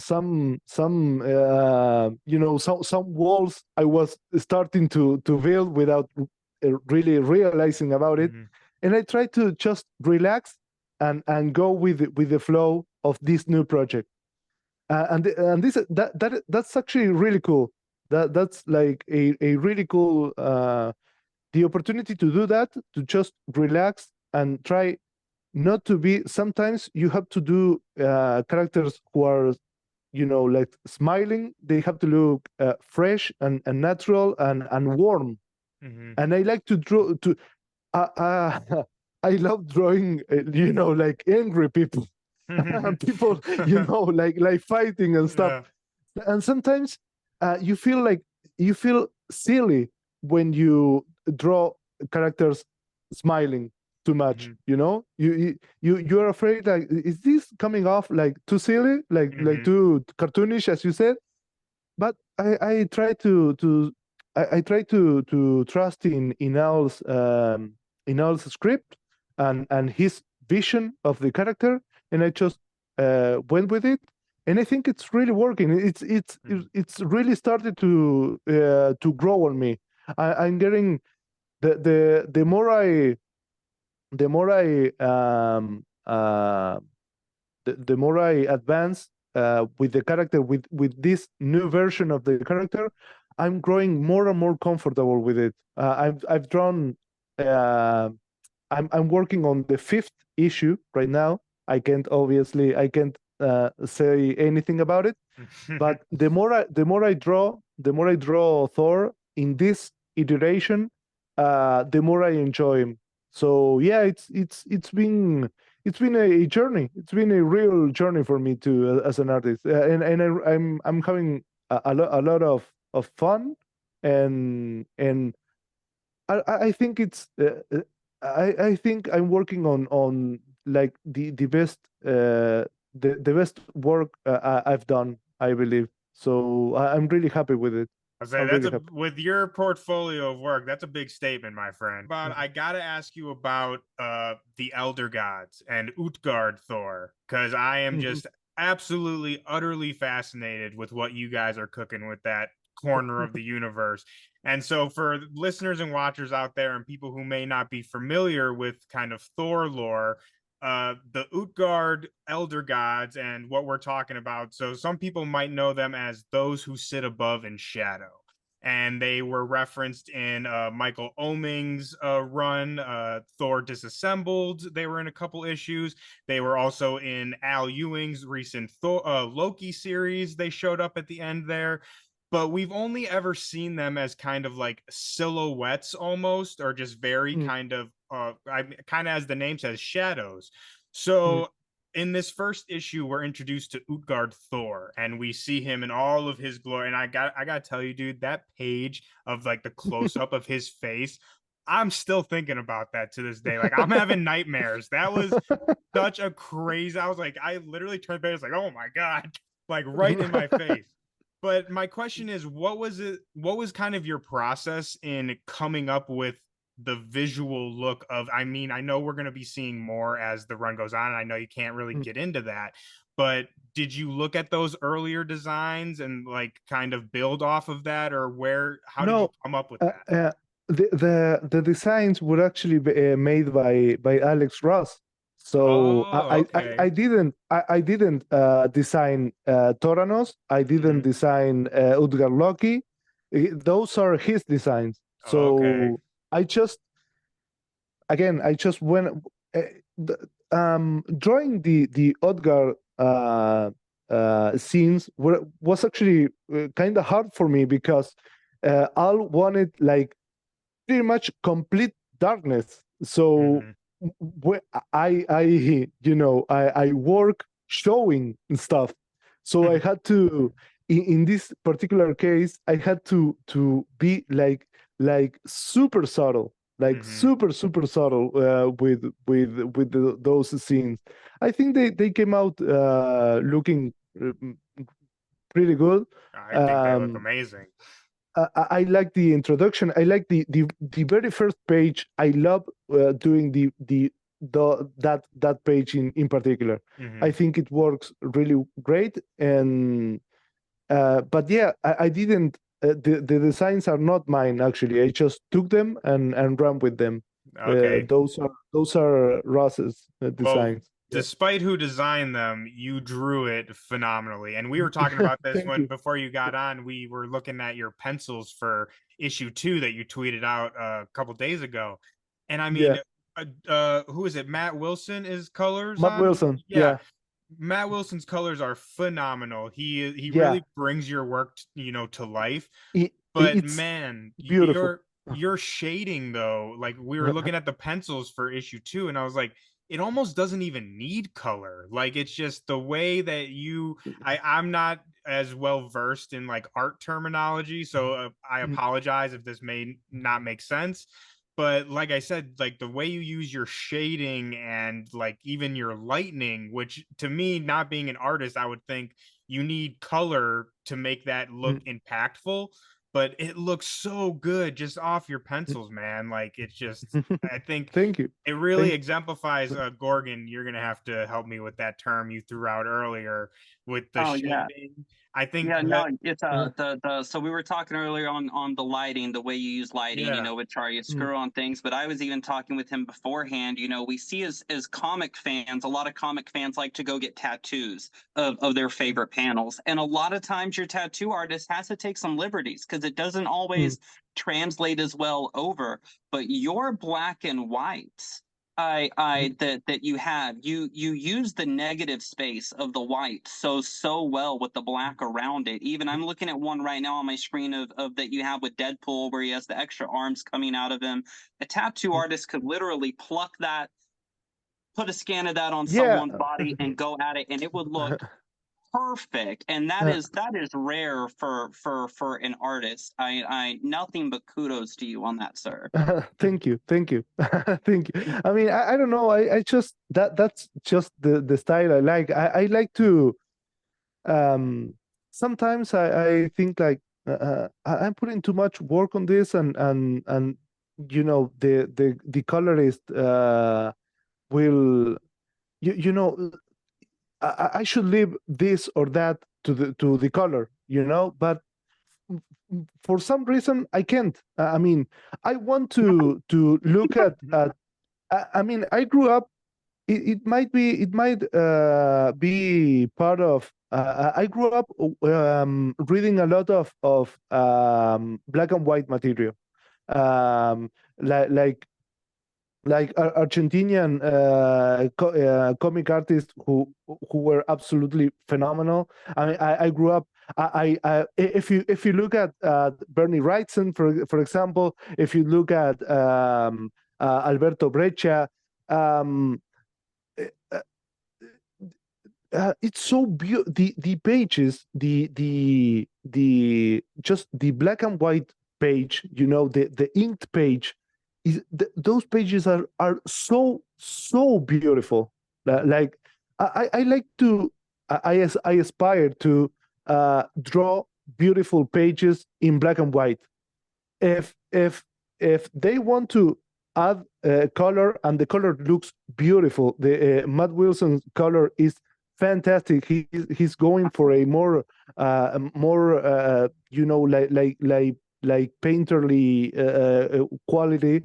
you know, some walls I was starting to build without really realizing about it, and I try to just relax and go with the flow of this new project. And this that's actually really cool. That's like a really cool the opportunity to do that, to just relax and try not to be. Sometimes you have to do characters who are, you know, like smiling. They have to look fresh and natural and warm. And I like to draw to I love drawing you know, like angry people. People, you know, like fighting and stuff. Yeah. And sometimes you feel like you feel silly when you draw characters smiling too much, you know. You're afraid, like, is this coming off like too silly, like too cartoonish, as you said? But I try to I try to trust in Al's script and his vision of the character, and I just went with it, and I think it's really working. It's really started to grow on me. I'm getting the more I the more I the more I advance with the character, with this new version of the character, I'm growing more and more comfortable with it. I've drawn. I'm working on the fifth issue right now. I can't say anything about it. But the more I draw Thor in this iteration, the more I enjoy him. So yeah, it's been a journey. It's been a real journey for me too, as an artist, I'm having a lot of fun, and I think it's I think I'm working on like the best the best work I've done, I believe. So I'm really happy with it. I say I'm that's really a, happy. with your portfolio of work, that's a big statement, my friend. But I gotta ask you about the Elder Gods and Utgard Thor, because I am just absolutely utterly fascinated with what you guys are cooking with that corner of the universe. And so for listeners and watchers out there and people who may not be familiar with kind of Thor lore, the Utgard elder gods and what we're talking about. So some people might know them as those who sit above in shadow. And they were referenced in Michael Oeming's run, Thor Disassembled. They were in a couple issues. They were also in Al Ewing's recent Loki series. They showed up at the end there. But we've only ever seen them as kind of like silhouettes almost, or just very kind of, as the name says, shadows. So in this first issue, we're introduced to Utgard Thor, and we see him in all of his glory. And I gotta tell you, dude, that page of like the close up of his face, I'm still thinking about that to this day. Like I'm having nightmares. That was such a crazy. I was like, I literally turned page like, oh my god, like right in my face. But my question is, what was kind of your process in coming up with the visual look of, I mean, I know we're going to be seeing more as the run goes on, and I know you can't really get into that, but did you look at those earlier designs and like kind of build off of that, or how did you come up with that? The designs were actually made by Alex Ross. So Okay. I didn't design Toranos. I didn't design Utgard Loki. Those are his designs. So Okay. I just went drawing the Utgard scenes was actually kind of hard for me because Al wanted like pretty much complete darkness. So I work showing stuff. So I had to, in this particular case, I had to be like super subtle, like super subtle with those scenes. I think they came out looking pretty good. I think they look amazing. I like the introduction. I like the very first page. I love doing that page in particular. I think it works really great. And but yeah, I didn't. The designs are not mine actually. I just took them and ran with them. Okay. Those are Ross's designs. Despite who designed them, you drew it phenomenally. And we were talking about this before you got on. We were looking at your pencils for issue 2 that you tweeted out a couple days ago. And I mean, who is it? Matt Wilson is colors. Matt Wilson. Yeah. Matt Wilson's colors are phenomenal. He really brings your work, to life. But man, beautiful. Your shading though, like we were looking at the pencils for issue 2, and I was like, it almost doesn't even need color. Like it's just the way that I'm not as well versed in like art terminology, so I apologize if this may not make sense. But like I said, like the way you use your shading and like even your lightning, which to me, not being an artist, I would think you need color to make that look impactful. But it looks so good just off your pencils, man. Like it's just, I think Thank you. It really exemplifies Gorgon. You're gonna have to help me with that term you threw out earlier with the shading. Yeah. I think it's the so we were talking earlier on the lighting, the way you use lighting, with Charlie, you screw on things. But I was even talking with him beforehand. We see as comic fans, a lot of comic fans like to go get tattoos of their favorite panels, and a lot of times your tattoo artist has to take some liberties because it doesn't always translate as well over. But your black and whites, that you have, you use the negative space of the white so well with the black around it. Even I'm looking at one right now on my screen of that you have with Deadpool, where he has the extra arms coming out of him. A tattoo artist could literally pluck that, put a scan of that on someone's body and go at it, and it would look perfect. And that is rare for an artist. I nothing but kudos to you on that, sir. Thank you. Thank you. I mean, I don't know. I just that's just the style I like. I like to sometimes I think like I'm putting too much work on this, and the colorist will I should leave this or that to the color, but for some reason I can't. I mean, I want to look at. I mean, I grew up. It might be part of. I grew up reading a lot of black and white material, like Argentinian comic artists who were absolutely phenomenal. I mean, I grew up. If you look at Bernie Wrightson, for example, if you look at Alberto Breccia, it's so beautiful. The pages, the just the black and white page, the inked page, those pages are so beautiful. Like I like to I aspire to draw beautiful pages in black and white. If they want to add color, and the color looks beautiful, the Matt Wilson's color is fantastic. He's going for a more like painterly quality,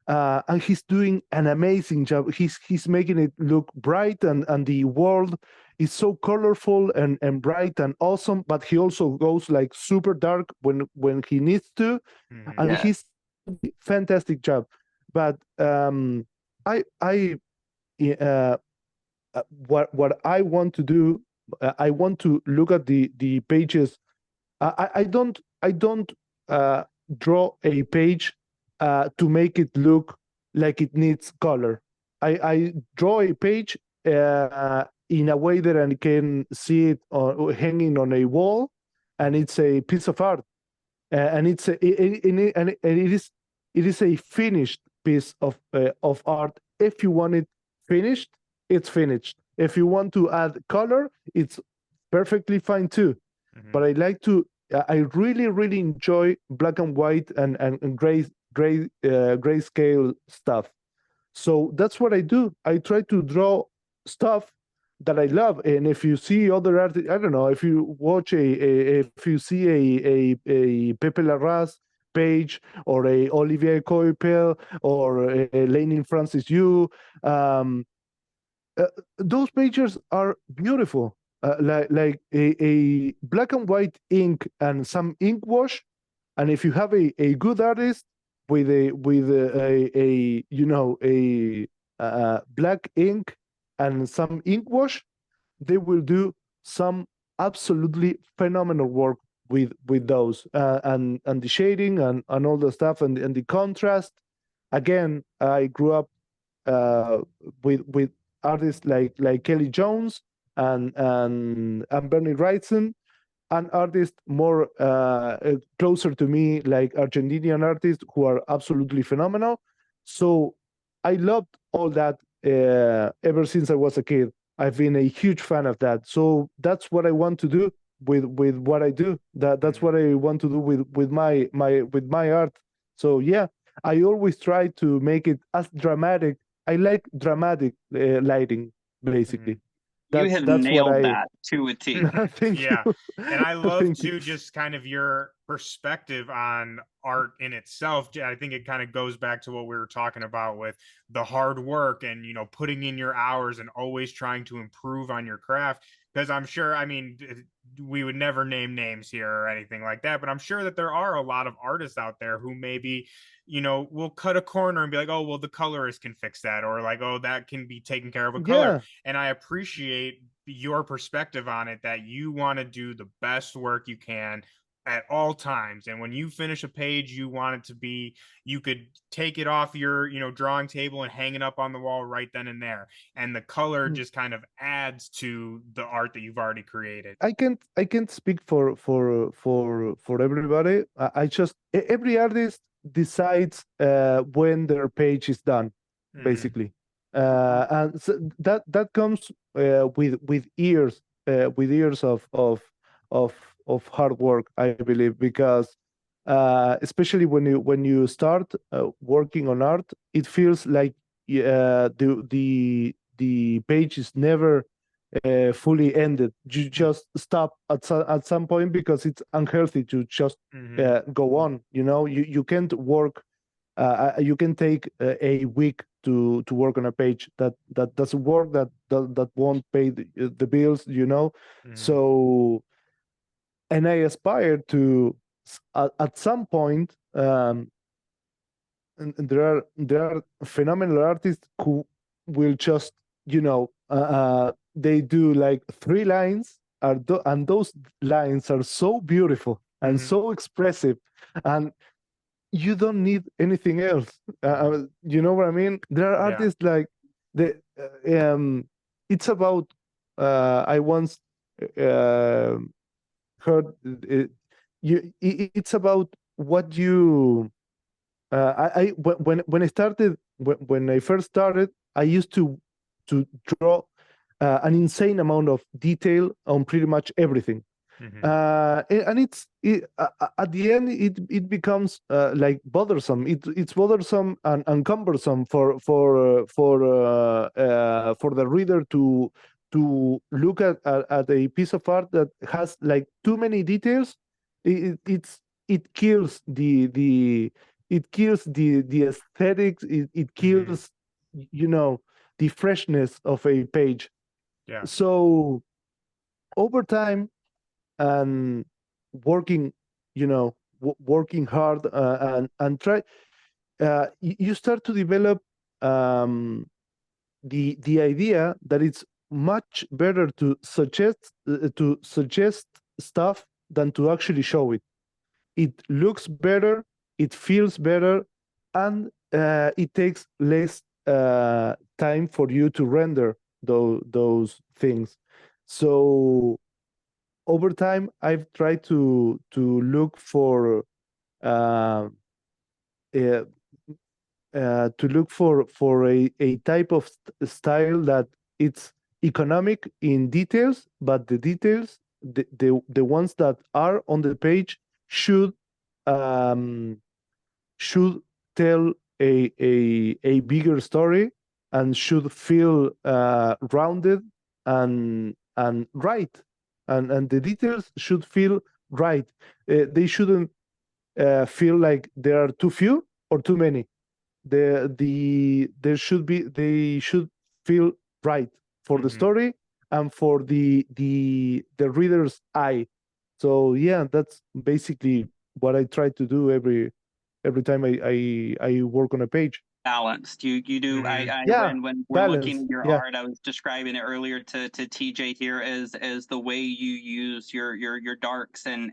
and he's doing an amazing job. He's making it look bright, and the world is so colorful and bright and awesome. But he also goes like super dark when he needs to, and he's fantastic job. But what I want to do, I want to look at the pages. I don't draw a page to make it look like it needs color. I draw a page in a way that I can see it hanging on a wall, and it's a piece of art, and it is a finished piece of art. If you want it finished, it's finished. If you want to add color, it's perfectly fine too. But I really enjoy black and white and grayscale stuff. So that's what I do. I try to draw stuff that I love. And if you see other artists, I don't know, if you watch if you see a Pepe Larraz page, or a Olivier Coipel, or a Lenin Francis Yu, those pages are beautiful. Like a black and white ink and some ink wash, and if you have a good artist with a black ink and some ink wash, they will do some absolutely phenomenal work with those, and the shading and all the stuff, and the contrast. Again, I grew up with artists like Kelly Jones and Bernie Wrightson, and artists more closer to me, like Argentinian artists who are absolutely phenomenal. So I loved all that ever since I was a kid. I've been a huge fan of that. So that's what I want to do with what I do. That's what I want to do with my art. So yeah, I always try to make it as dramatic. I like dramatic lighting, basically. You have nailed that to a T. Thank Yeah. you. And I love Thank too you. just kind of your perspective on art in itself. I think it kind of goes back to what we were talking about with the hard work and putting in your hours and always trying to improve on your craft. Because I'm sure, I mean, we would never name names here or anything like that, but I'm sure that there are a lot of artists out there who maybe will cut a corner and be like, oh, well, the colorist can fix that, or like, oh, that can be taken care of a color. Yeah. And I appreciate your perspective on it, that you want to do the best work you can at all times. And when you finish a page, you want it to be, you could take it off your drawing table and hang it up on the wall right then and there, and the color just kind of adds to the art that you've already created. I can't speak for everybody. I just, every artist decides when their page is done, basically. And so that comes with years of hard work, I believe, because especially when you start working on art, it feels like the page is never fully ended. You just stop at some point, because it's unhealthy to just go on. You can't work. You can take a week to work on a page that doesn't work. That won't pay the bills. So, and I aspire to at some point. And there are phenomenal artists who will just they do like 3 lines, and those lines are so beautiful and so expressive, and you don't need anything else. You know what I mean? There are artists like it's about I once uh, heard it's about what you when I started when I first started, I used to draw an insane amount of detail on pretty much everything. And at the end it becomes like bothersome. It's bothersome and cumbersome for the reader to look at a piece of art that has like too many details. It kills the aesthetics. It kills the freshness of a page. Yeah. So over time and working working hard and try you start to develop the idea that it's much better to suggest stuff than to actually show it. It looks better, it feels better, and it takes less time for you to render those things. So over time, I've tried to look for a type of style that it's economic in details, but the details, the ones that are on the page should tell a bigger story and should feel rounded and right, and the details should feel right. They shouldn't feel like there are too few or too many. They should feel right for the story and for the reader's eye. So yeah, that's basically what I try to do every time I work on a page. Balanced. You do. Yeah, when we're looking balance. at your Yeah. art, I was describing it earlier to TJ here as the way you use your darks and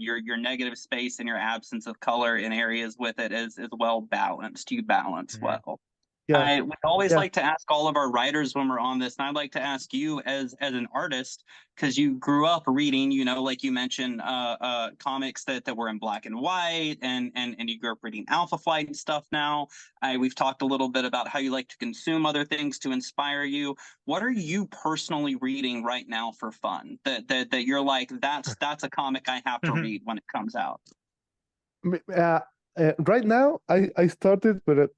your negative space and your absence of color in areas with it is well balanced. You balance well. Yeah. We always Yeah. like to ask all of our writers when we're on this, and I'd like to ask you as an artist, because you grew up reading, like you mentioned, comics that were in black and white, and you grew up reading Alpha Flight and stuff now. We've talked a little bit about how you like to consume other things to inspire you. What are you personally reading right now for fun? That you're like, that's a comic I have to read when it comes out. Right now, I started, but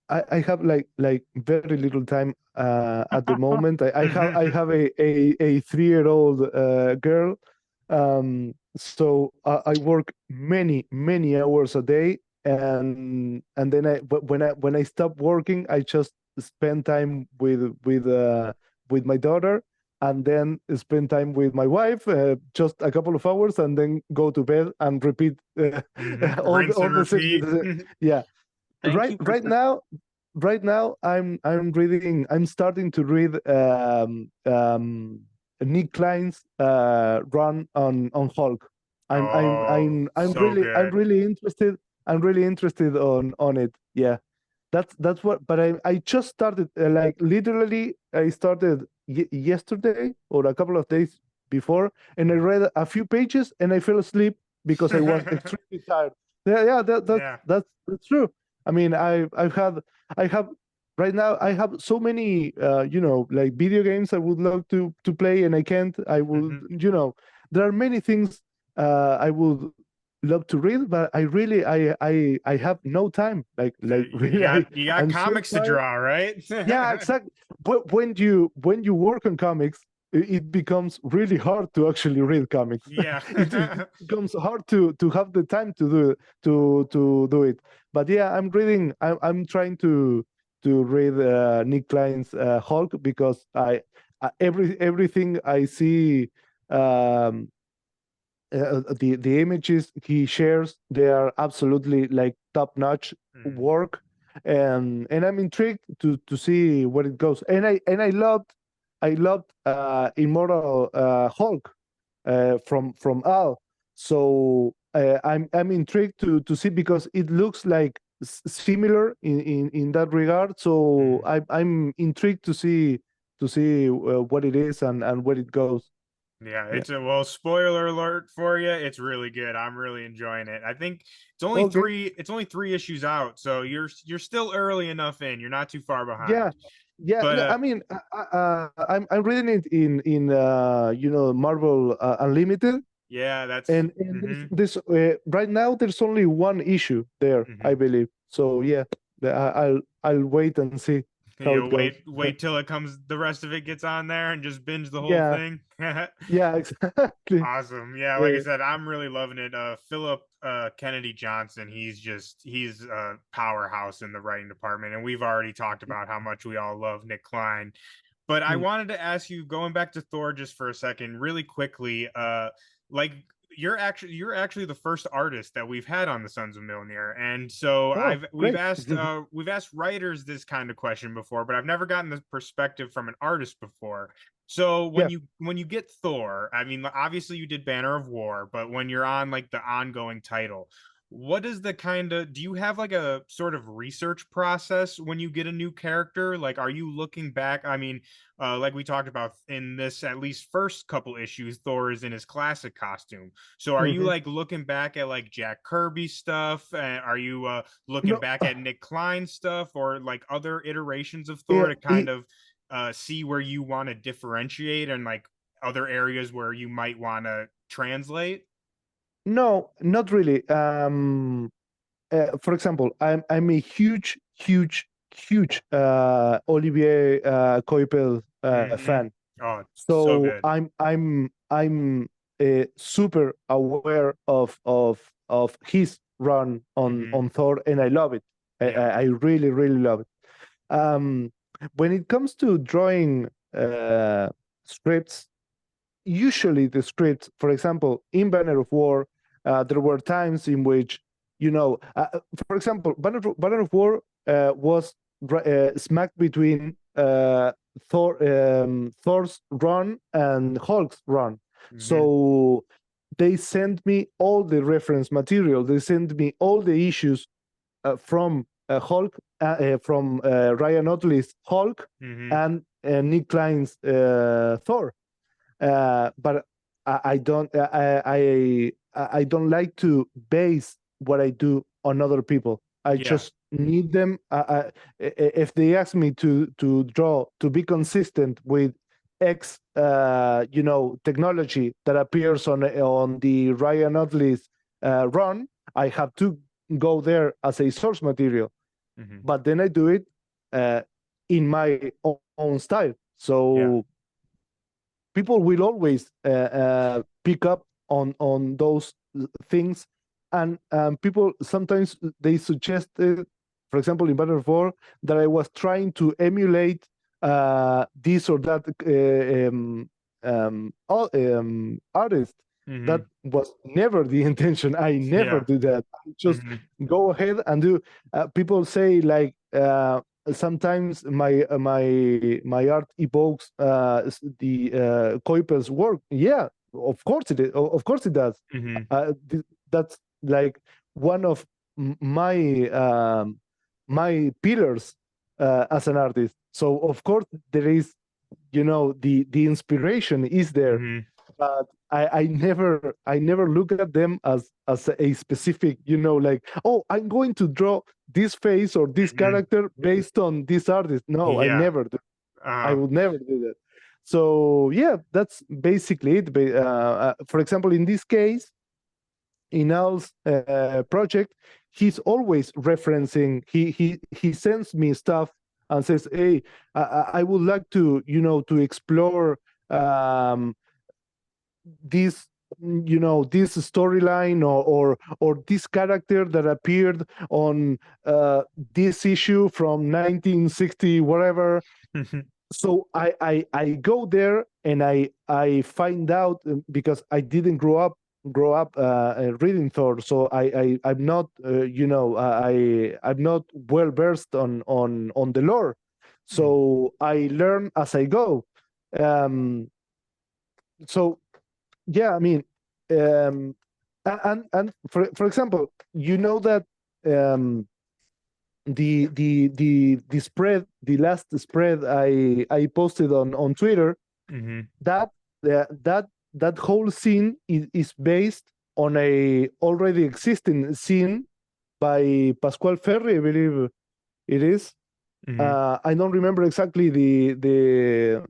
I have like very little time at the moment. I have a 3-year-old girl, so I work many hours a day, and then when I stop working, I just spend time with my daughter, and then spend time with my wife, just a couple of hours, and then go to bed and repeat all the repeat. yeah. Thank you Right now I'm starting to read Nick Klein's run on Hulk. I'm really interested. I'm really interested on it. Yeah, that's what. But I just started like literally I started yesterday or a couple of days before, and I read a few pages and I fell asleep because I was extremely tired. That's true. I mean, I have right now I have so many like video games I would love to play and I can't. I will there are many things I would love to read, but I really I have no time. Like really you got comics to draw, right? Yeah, exactly. But when you work on comics, it becomes really hard to actually read comics. Yeah. it becomes hard to have the time to do it. But yeah, I'm trying to read Nick Klein's Hulk, because everything I see, the images he shares, they are absolutely like top-notch work, and I'm intrigued to see where it goes. And I loved Immortal Hulk from Al. So I'm intrigued to see, because it looks like similar in that regard. So I'm intrigued to see see what it is and where it goes. Yeah, it's a well, spoiler alert for you. It's really good. I'm really enjoying it. I think Okay. it's only three issues out, so you're still early enough in. You're not too far Yeah, behind. yeah. But No, I mean, I'm reading it in Marvel Unlimited, yeah, that's and this right now there's only one issue there, I believe. So yeah, I'll wait and see how it You'll goes. wait till it comes the rest of it gets on there and just binge the whole Yeah, thing. yeah, exactly. Awesome. Yeah, like I Yeah. said, I'm really loving it. Philip Kennedy Johnson, he's a powerhouse in the writing department, and we've already talked about how much we all love Nick Klein. But I Mm. wanted to ask you, going back to Thor just for a second, really quickly, like you're actually the first artist that we've had on the Sons of Mjolnir, and so Oh, great. we've asked writers this kind of question before, but I've never gotten the perspective from an artist before. So Yeah. when you get Thor, I mean, obviously you did Banner of War, but when you're on like the ongoing title, what is the kind of do you have like a sort of research process when you get a new character? Like, are you looking back? I mean, like we talked about in this at least first couple issues, Thor is in his classic costume. So are you Mhm. like looking back at like Jack Kirby stuff? Are you looking No, back at Nick Klein stuff or like other iterations of Thor yeah, to kind of see where you want to differentiate and like other areas where you might want to translate? no, not really. For example, I'm a huge Olivier Coipel Hmm. fan. Oh, so So good. I'm super aware of his run Hmm. on Thor, and I love it. Yeah. I really love it. Um, when it comes to drawing scripts, usually the scripts, for example, in Banner of War, there were times in which, for example, Banner of War was smacked between Thor's run and Hulk's run. Hmm. So they sent me all the reference material. They sent me all the issues from from Ryan Otley's Hulk Hmm. and Nick Klein's Thor. But I don't I don't like to base what I do on other people. I Yeah. just need them. If they ask me to draw to be consistent with X, technology that appears on the Ryan Utley's run, I have to go there as a source material. Hmm. But then I do it uh, in my own style. Yeah. So people will always pick up on those things, and people sometimes they suggested, for example, in Battle 4, that I was trying to emulate this or that artist. That Hmm. was never the intention. I never Yeah. do that. I just Hmm. go ahead and do. People say like sometimes my art evokes the Kuiper's work. Yeah, of course it is. Of course it does. Hmm. That's like one of my my pillars as an artist. So of course there is, the inspiration is there, Hmm. but I never look at them as a specific, like, oh, I'm going to draw this face or this Hmm. character based on this artist. No, I Yeah. never do. I Uh, would never do that. So yeah, that's basically it. For example, in this case, in Al's project, he's always referencing. He sends me stuff and says, "Hey, I would like to, to explore this, this storyline or this character that appeared on this issue from 1960, whatever." So I go there and I find out, because I didn't grow up reading Thor, so I'm not I'm not well versed on the lore, so I learn as I go. Um, so yeah, I mean, and for example, you know that um, the spread, the last spread I posted on Twitter, that that whole scene is based on a already existing scene by Pasquale Ferri, I believe it is. I don't remember exactly the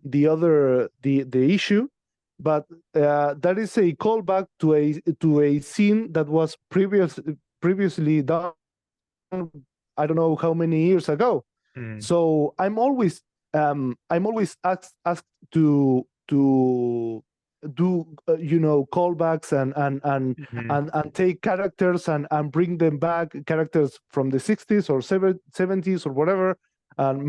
issue, but that is a callback to a scene that was previously done. I don't know how many years ago. So I'm always asked to do callbacks and take characters and bring them back, characters from the 60s or 70s or whatever, and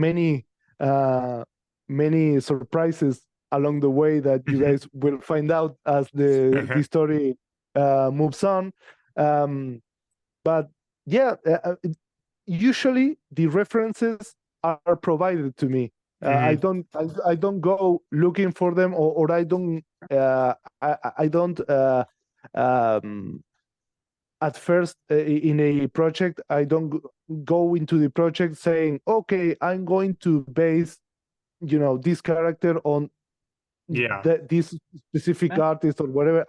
many surprises along the way that you guys will find out as the story moves on. But yeah, usually the references are provided to me. I don't go looking for them, or I don't at first in a project, I don't go into the project saying, okay, I'm going to base this character on this specific artist or whatever.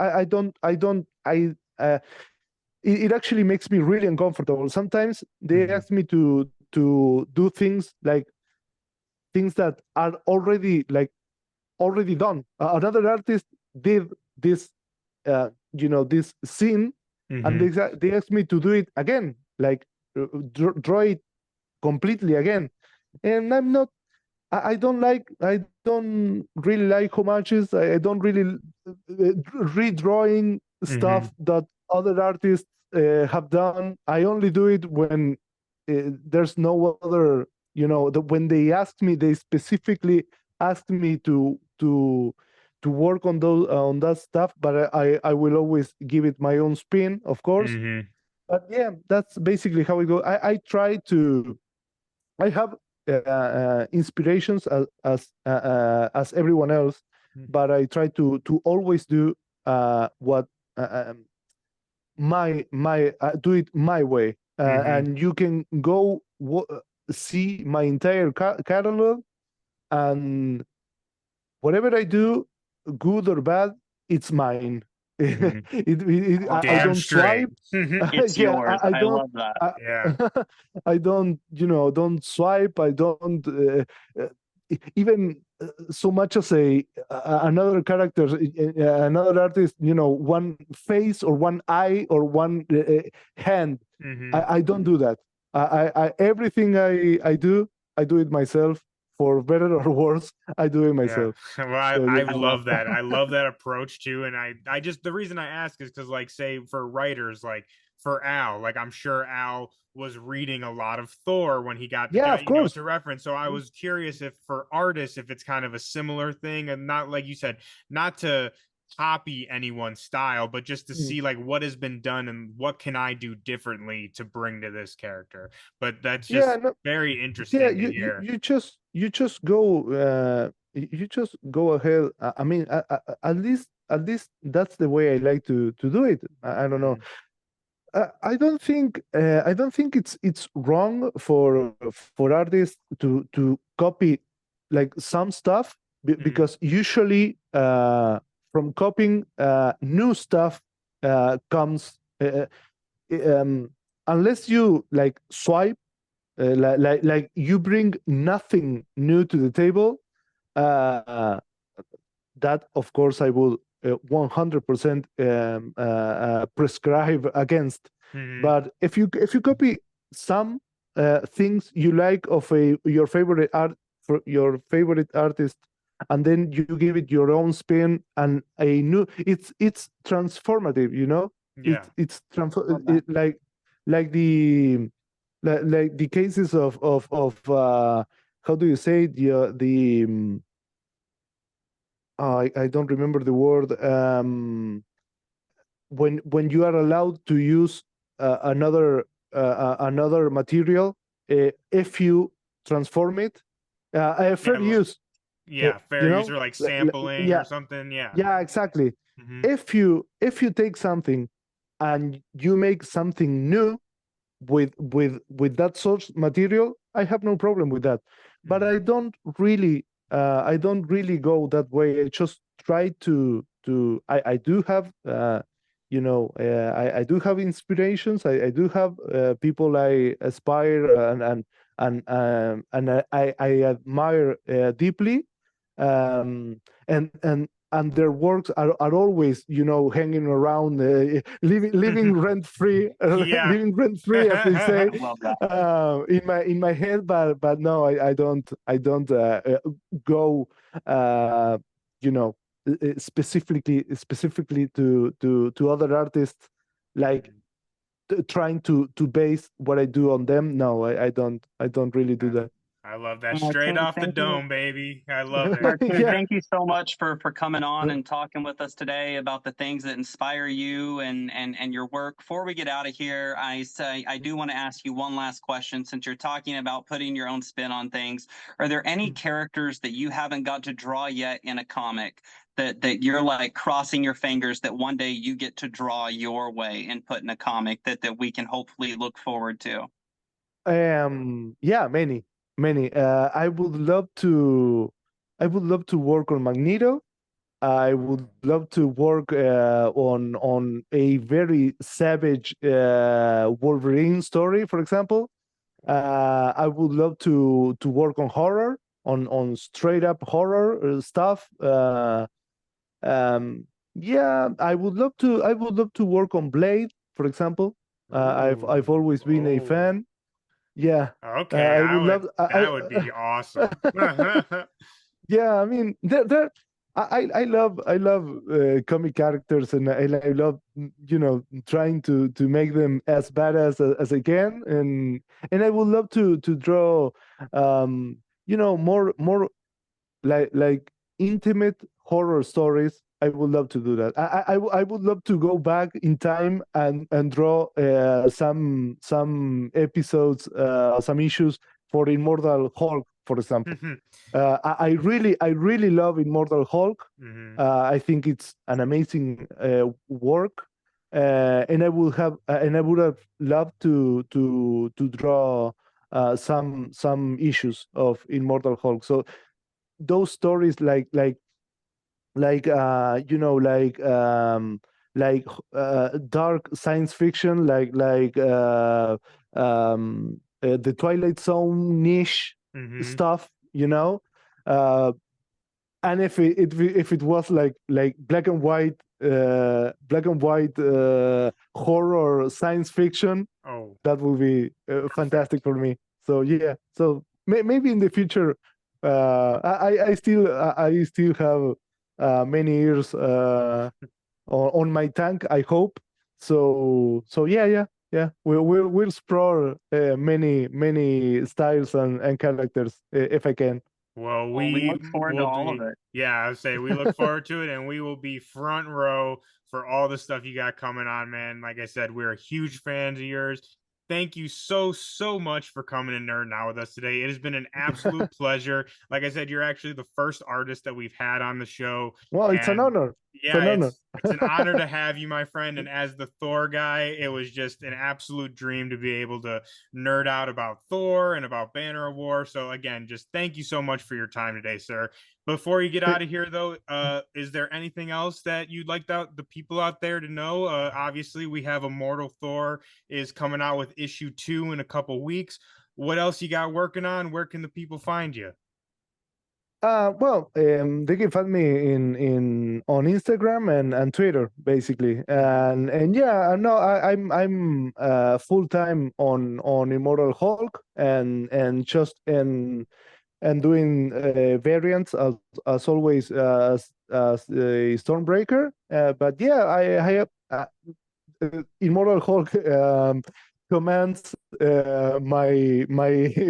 It actually makes me really uncomfortable. Sometimes they ask me to do things that are already done. Another artist did this this scene, and they asked me to do it again, draw it completely again. And I don't really like homages. I don't really redrawing stuff that other artists have done. I only do it when there's no other, when they specifically asked me to work on that stuff, but I will always give it my own spin, of course. But yeah, that's basically how it goes. I have inspirations as everyone else, but I try to always do what do it my way. And you can go see my entire catalog, and whatever I do, good or bad, it's mine. I don't swipe. It's yours. I love that. I don't swipe. I don't even so much as another character, another artist, one face or one eye or one hand. I don't do that. I everything I do it myself. For better or worse, I do it myself. Yeah. Well, I love that. I love that approach too. And I just, the reason I ask is because, say for writers, for Al, I'm sure Al was reading a lot of Thor when he got of course, to reference. So I was curious if for artists, if it's kind of a similar thing, and not, like you said, not to copy anyone's style, but just to see what has been done and what can I do differently to bring to this character. But that's just very interesting to hear. You just go ahead. I mean, at least that's the way I like to do it. I don't know. I don't think it's wrong for artists to copy some stuff, because usually from copying new stuff comes unless you swipe, you bring nothing new to the table. That of course I will 100% prescribe against. But if you copy some things you like of your favorite artist, and then you give it your own spin and a new, it's transformative, it's like the cases of how do you say I don't remember the word, when you are allowed to use another material, if you transform it, fair use. Fair use, or sampling or something. Yeah, exactly. If you take something and you make something new, with that source material, I have no problem with that. But I don't really go that way. I just try to I do have I do have inspirations. I do have people I aspire and I admire deeply, and their works are always hanging around, living rent free, Yeah. living rent free, as they say, Love that. in my head. But no, I don't go you know specifically to other artists, like trying to base what I do on them. No, I don't really do that. I love that. Straight Martin, off the thank you. dome, baby. I love it. Martin, Yeah. thank you so much for coming on and talking with us today about the things that inspire you and your work. Before we get out of here, I do want to ask you one last question. Since you're talking about putting your own spin on things, are there any characters that you haven't got to draw yet in a comic that you're like crossing your fingers that one day you get to draw your way and put in a comic that we can hopefully look forward to? Yeah, many. I would love to work on Magneto. I would love to work on a very savage Wolverine story, for example. I would love to work on horror, on straight up horror stuff. Yeah, I would love to work on Blade, for example. I've always been a Oh. fan. Yeah. Okay, I would love. that would be awesome. Yeah, I mean, I love comic characters, and I love trying to make them as badass as I can, and I would love to draw more like intimate horror stories. I would love to do that. I would love to go back in time and draw some episodes, some issues for Immortal Hulk, for example. I really love Immortal Hulk. I think it's an amazing work, and I would have loved to draw some issues of Immortal Hulk. So those stories dark science fiction, the Twilight Zone niche stuff, and if it was like black and white horror science fiction, that would be fantastic for me. So yeah, so maybe in the future, I still have many years on my tank, I hope. So yeah. We'll explore many styles and characters if I can. Well, we look forward to all of it. Yeah, I would say we look forward to it, and we will be front row for all the stuff you got coming on, man. Like I said, we're huge fans of yours. Thank you so much for coming and nerding out with us today. It has been an absolute pleasure. Like I said, you're actually the first artist that we've had on the show. Well, it's an honor. Yeah, it's an honor to have you, my friend. And as the Thor guy, it was just an absolute dream to be able to nerd out about Thor and about Banner of War. So again, just thank you so much for your time today, sir. Before you get out of here, though, is there anything else that you'd like the people out there to know? Obviously, we have Immortal Thor is coming out with issue 2 in a couple weeks. What else you got working on? Where can the people find you? Well, they can find me on Instagram and Twitter, basically, and yeah, no, I'm full time on Immortal Hulk and doing variants as always as a Stormbreaker. But yeah, I have Immortal Hulk commands my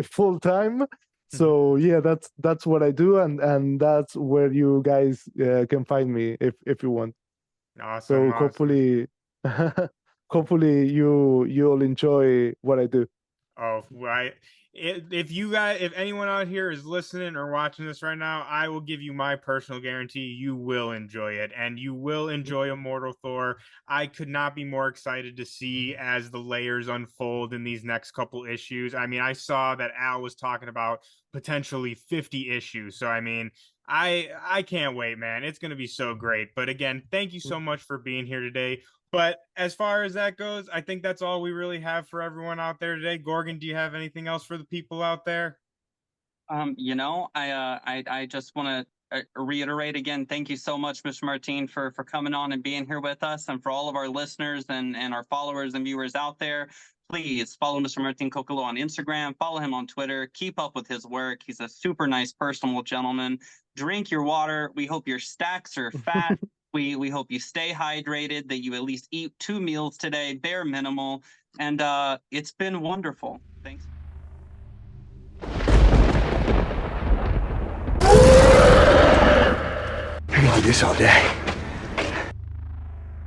full time. So yeah, that's what I do, and that's where you guys can find me if you want. Awesome. So hopefully you'll enjoy what I do. Oh, right. If anyone out here is listening or watching this right now, I will give you my personal guarantee you will enjoy it, and you will enjoy Immortal Thor. I could not be more excited to see as the layers unfold in these next couple issues. I mean, I saw that Al was talking about potentially 50 issues. So I mean, I can't wait, man. It's going to be so great. But again, thank you so much for being here today. But as far as that goes, I think that's all we really have for everyone out there today. Gorgon, do you have anything else for the people out there? I just want to reiterate again, thank you so much, Mr. Martin, for coming on and being here with us, and for all of our listeners and our followers and viewers out there. Please follow Mr. Martín Cóccolo on Instagram, follow him on Twitter, keep up with his work. He's a super nice, personable gentleman. Drink your water. We hope your stacks are fat. We hope you stay hydrated, that you at least eat 2 meals today, bare minimal. And it's been wonderful. Thanks. I can do this all day.